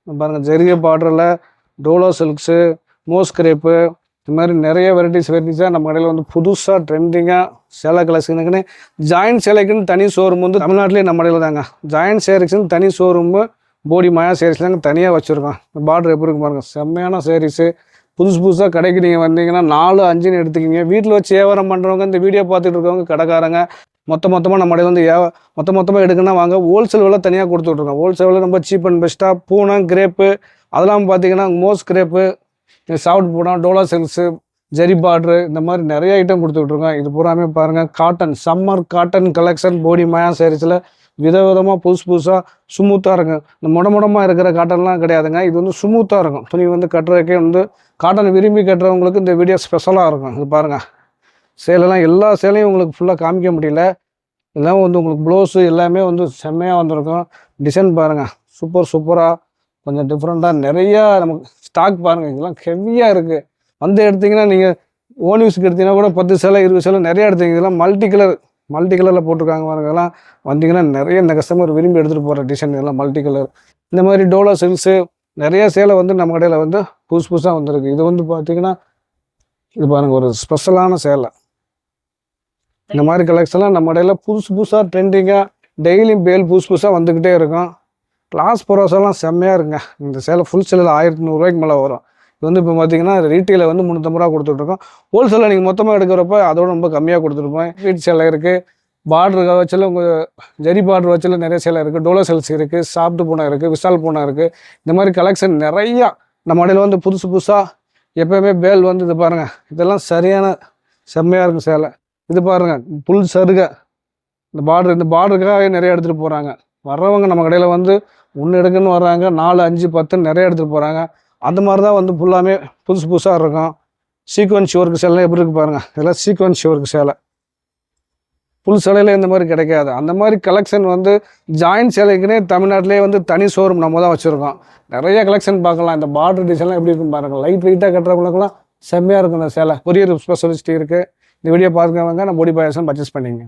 பாருங்கள், ஜெரிகை பார்டரில் டோலோ சில்க்ஸு, மோஸ் கிரேப்பு, இது மாதிரி நிறைய வெரைட்டிஸாக நம்ம கடையில் வந்து புதுசாக ட்ரெண்டிங்காக சேலை கலெக்ஷனுக்குன்னு ஜாயின் சேலைக்குன்னு தனி ஷோரூம் வந்து தமிழ்நாட்டிலே நம்ம கடையில் தாங்க. ஜாயின் சேரீஸ்ன்னு தனி ஷோரூமு போடி மாயா சேரீஸ் தாங்க தனியாக வச்சுருக்கோம். பார்டர் எப்படி இருக்கு பாருங்கள், செம்மையான சேரீஸு. புதுசாக கடைக்கு நீங்கள் வந்தீங்கன்னா 4, 5ன்னு எடுத்துக்கிங்க. வீட்டில் வச்சு வியாபாரம் பண்ணுறவங்க, இந்த வீடியோ பார்த்துட்டு இருக்கவங்க, கடைக்காரங்க மொத்தமாக நம்ம கடையில் வந்து மொத்தமாக எடுக்கணும்னா வாங்க. ஹோல்சேல் விலை தனியாக கொடுத்துட்ருக்கோம். ஹோல்சேல் விலை ரொம்ப சீப் அண்ட் பெஸ்ட்டாக. பூனம் கிரேப்பு அதெல்லாம் பார்த்தீங்கன்னா moss crepe, soft Poonam, Dola silks, zari border, இந்த மாதிரி நிறைய ஐட்டம் கொடுத்துட்ருக்கோம். இது பூராமே பாருங்கள், காட்டன் சம்மர் காட்டன் கலெக்ஷன் போடி மாயா சாரீஸில் விதவிதமாக புதுசாக ஸ்மூத்தாக இருக்கும். இந்த முடமாக இருக்கிற காட்டன்லாம் கிடையாதுங்க. இது வந்து ஸ்மூத்தாக இருக்கும். துணி வந்து கட்டுறதுக்கே வந்து காட்டன் விரும்பி கட்டுறவங்களுக்கு இந்த வீடியோ ஸ்பெஷலாக இருக்கும். இது பாருங்கள், சேலெல்லாம் எல்லா சேலையும் உங்களுக்கு ஃபுல்லாக காமிக்க முடியல. எல்லாம் வந்து உங்களுக்கு ப்ளவுஸு எல்லாமே வந்து செம்மையாக வந்திருக்கும். டிசைன் பாருங்கள், சூப்பராக கொஞ்சம் டிஃப்ரெண்ட்டாக நிறையா நமக்கு ஸ்டாக் பாருங்கள். இதெல்லாம் ஹெவியாக இருக்குது. வந்து எடுத்திங்கன்னா நீங்கள் ஓன் யூஸுக்கு எடுத்திங்கன்னா கூட 10 சேலை 20 சேலை நிறையா எடுத்தீங்க. இதெல்லாம் மல்டி கலரில் போட்டிருக்காங்க பாருங்க. இதெல்லாம் வந்தீங்கன்னா நிறைய இந்த கஸ்டமர் விரும்பி எடுத்துகிட்டு போகிற டிசைன். இதெல்லாம் மல்டி கலர். இந்த மாதிரி டோலோ சில்க்ஸு நிறைய சேலை வந்து நம்ம கடையில் வந்து புதுசாக வந்திருக்கு. இது வந்து பார்த்திங்கன்னா இது பாருங்கள், ஒரு ஸ்பெஷலான சேலை. இந்த மாதிரி கலெக்ஷன்லாம் நம்ம கடையில் புதுசாக ட்ரெண்டிங்காக டெய்லியும் பேல் புதுசாக வந்துக்கிட்டே இருக்கும். கிளாஸ் ப்ராஸெல்லாம் செம்மையாக இருக்குங்க. இந்த சேலை ஃபுல் சேலையில் 1100 ரூபாய்க்கு மேலே வரும். இது வந்து இப்போ பார்த்தீங்கன்னா ரீட்டெயிலில் வந்து 350 ரூபா கொடுத்துட்ருக்கோம். ஹோல்சேலில் நீங்கள் மொத்தமாக எடுக்கிறப்ப அதோட ரொம்ப கம்மியாக கொடுத்துருப்போம். வீட் சேலை இருக்குது, பார்டரு வச்சில் உங்கள் ஜரி பார்டர் வச்சில் நிறைய சேலை இருக்குது, டோலோ சில்க்ஸ் இருக்குது, சாஃப்ட் பூனை இருக்குது, விஷால் பூனை இருக்குது. இந்த மாதிரி கலெக்ஷன் நிறையா நம்ம கடையில் வந்து புதுசாக எப்போயுமே பேல் வந்து இது பாருங்கள், இதெல்லாம் சரியான செம்மையாக இருக்கும் சேலை. இது பாருங்கள், புல் சருகை. இந்த பார்டருக்காக நிறைய எடுத்துகிட்டு போகிறாங்க. வர்றவங்க நம்ம கடையில் வந்து 1 எடுக்குன்னு வர்றாங்க, 4, 5, 10 நிறைய எடுத்துகிட்டு போகிறாங்க. அந்த மாதிரி தான் வந்து ஃபுல்லாமே புதுசாக இருக்கும். சீக்வன்ஸ் ஒர்க்கு சேலை எப்படி இருக்குது பாருங்கள். இதெல்லாம் சீக்வன்ஸ் ஒர்க்கு சேலை. ஃபுல் சேலையில் இந்த மாதிரி கிடைக்காது. அந்த மாதிரி கலெக்ஷன் வந்து ஜாயின் சேலைக்குன்னே தமிழ்நாட்டிலே வந்து தனி ஷோரூம் நம்ம தான் வச்சுருக்கோம். நிறைய கலெக்ஷன் பார்க்கலாம். இந்த பார்டர் டிசைன்லாம் எப்படி இருக்குன்னு பாருங்கள். லைட் வெயிட்டாக கட்டுறவங்களுக்குலாம் செம்மையாக இருக்கும் இந்த சேலை. கொரியர் ஸ்பெஷலிஸ்ட் இருக்குது. இந்த வீடியோ பார்க்குறவங்க நம்ம போடி பாயாசம் பர்ச்சேஸ் பண்ணிங்க.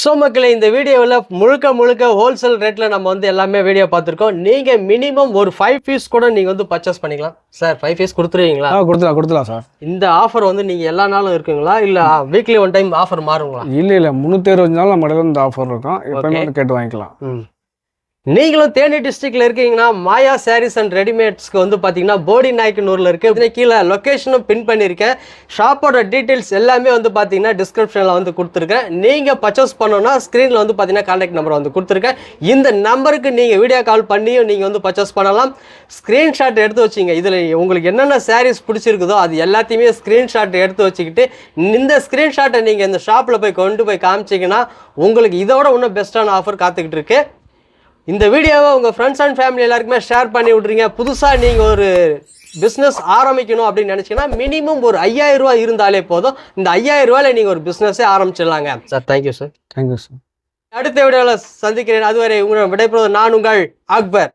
ஸோ மக்களே, இந்த வீடியோவில் முழுக்க ஹோல்சேல் ரேட்டில் நம்ம வந்து எல்லாமே வீடியோ பார்த்துருக்கோம். நீங்கள் மினிமம் ஒரு 5 பீஸ் கூட நீங்கள் வந்து பர்ச்சேஸ் பண்ணிக்கலாம். சார் 5 பீஸ் கொடுத்துருவீங்களா? கொடுத்துலாம் சார். இந்த ஆஃபர் வந்து நீங்கள் எல்லா நாளும் இருக்குங்களா, இல்லை வீக்லி 1 டைம் ஆஃபர் மாறுங்களா? இல்லை 365 நாள் நம்ம இடத்துல இந்த ஆஃபர் இருக்கும். எப்பவுமே வந்து கேட்டு வாங்கிக்கலாம். நீங்களும் தேனி டிஸ்ட்ரிக்ட்ல இருக்கீங்கன்னா மாயா சாரீஸ் அண்ட் ரெடிமேட்ஸ்க்கு வந்து பார்த்தீங்கன்னா போடி நாயக்கனூரில் இருக்குது. கீழே லொக்கேஷனும் பின் பண்ணியிருக்கேன். ஷாப்போட டீட்டெயில்ஸ் எல்லாமே வந்து பார்த்தீங்கன்னா டிஸ்கிரிப்ஷனில் வந்து கொடுத்துருக்கேன். நீங்கள் பர்ச்சேஸ் பண்ணோன்னா ஸ்க்ரீனில் வந்து பார்த்தீங்கன்னா கான்டாக்ட் நம்பர் வந்து கொடுத்துருக்கேன். இந்த நம்பருக்கு நீங்கள் வீடியோ கால் பண்ணியும் நீங்கள் வந்து பர்ச்சேஸ் பண்ணலாம். ஸ்க்ரீன்ஷாட் எடுத்து வச்சிங்க. இதில் உங்களுக்கு என்னென்ன சாரீஸ் பிடிச்சிருக்குதோ அது எல்லாத்தையுமே ஸ்க்ரீன்ஷாட் எடுத்து வச்சுக்கிட்டு இந்த ஸ்க்ரீன்ஷாட்டை நீங்கள் இந்த ஷாப்பில் போய் கொண்டு போய் காமிச்சிங்கன்னா உங்களுக்கு இதோட இன்னும் பெஸ்ட்டான ஆஃபர் காத்துக்கிட்டு இருக்கு. இந்த வீடியோவை உங்கள் ஃப்ரெண்ட்ஸ் அண்ட் ஃபேமிலி எல்லாருக்குமே ஷேர் பண்ணி விட்றீங்க. புதுசாக நீங்கள் ஒரு பிஸ்னஸ் ஆரம்பிக்கணும் அப்படின்னு நினச்சிங்கன்னா மினிமம் ஒரு 5000 ரூபா இருந்தாலே போதும். இந்த 5000 ரூபாயில் நீங்கள் ஒரு பிஸ்னஸே ஆரம்பிச்சிடலாங்க. Sir thank you sir. Thank you sir. அடுத்த வீடியோவில் சந்திக்கிறேன். அதுவரை உங்களை விடைபெறுவது நான் உங்கள் அக்பர்.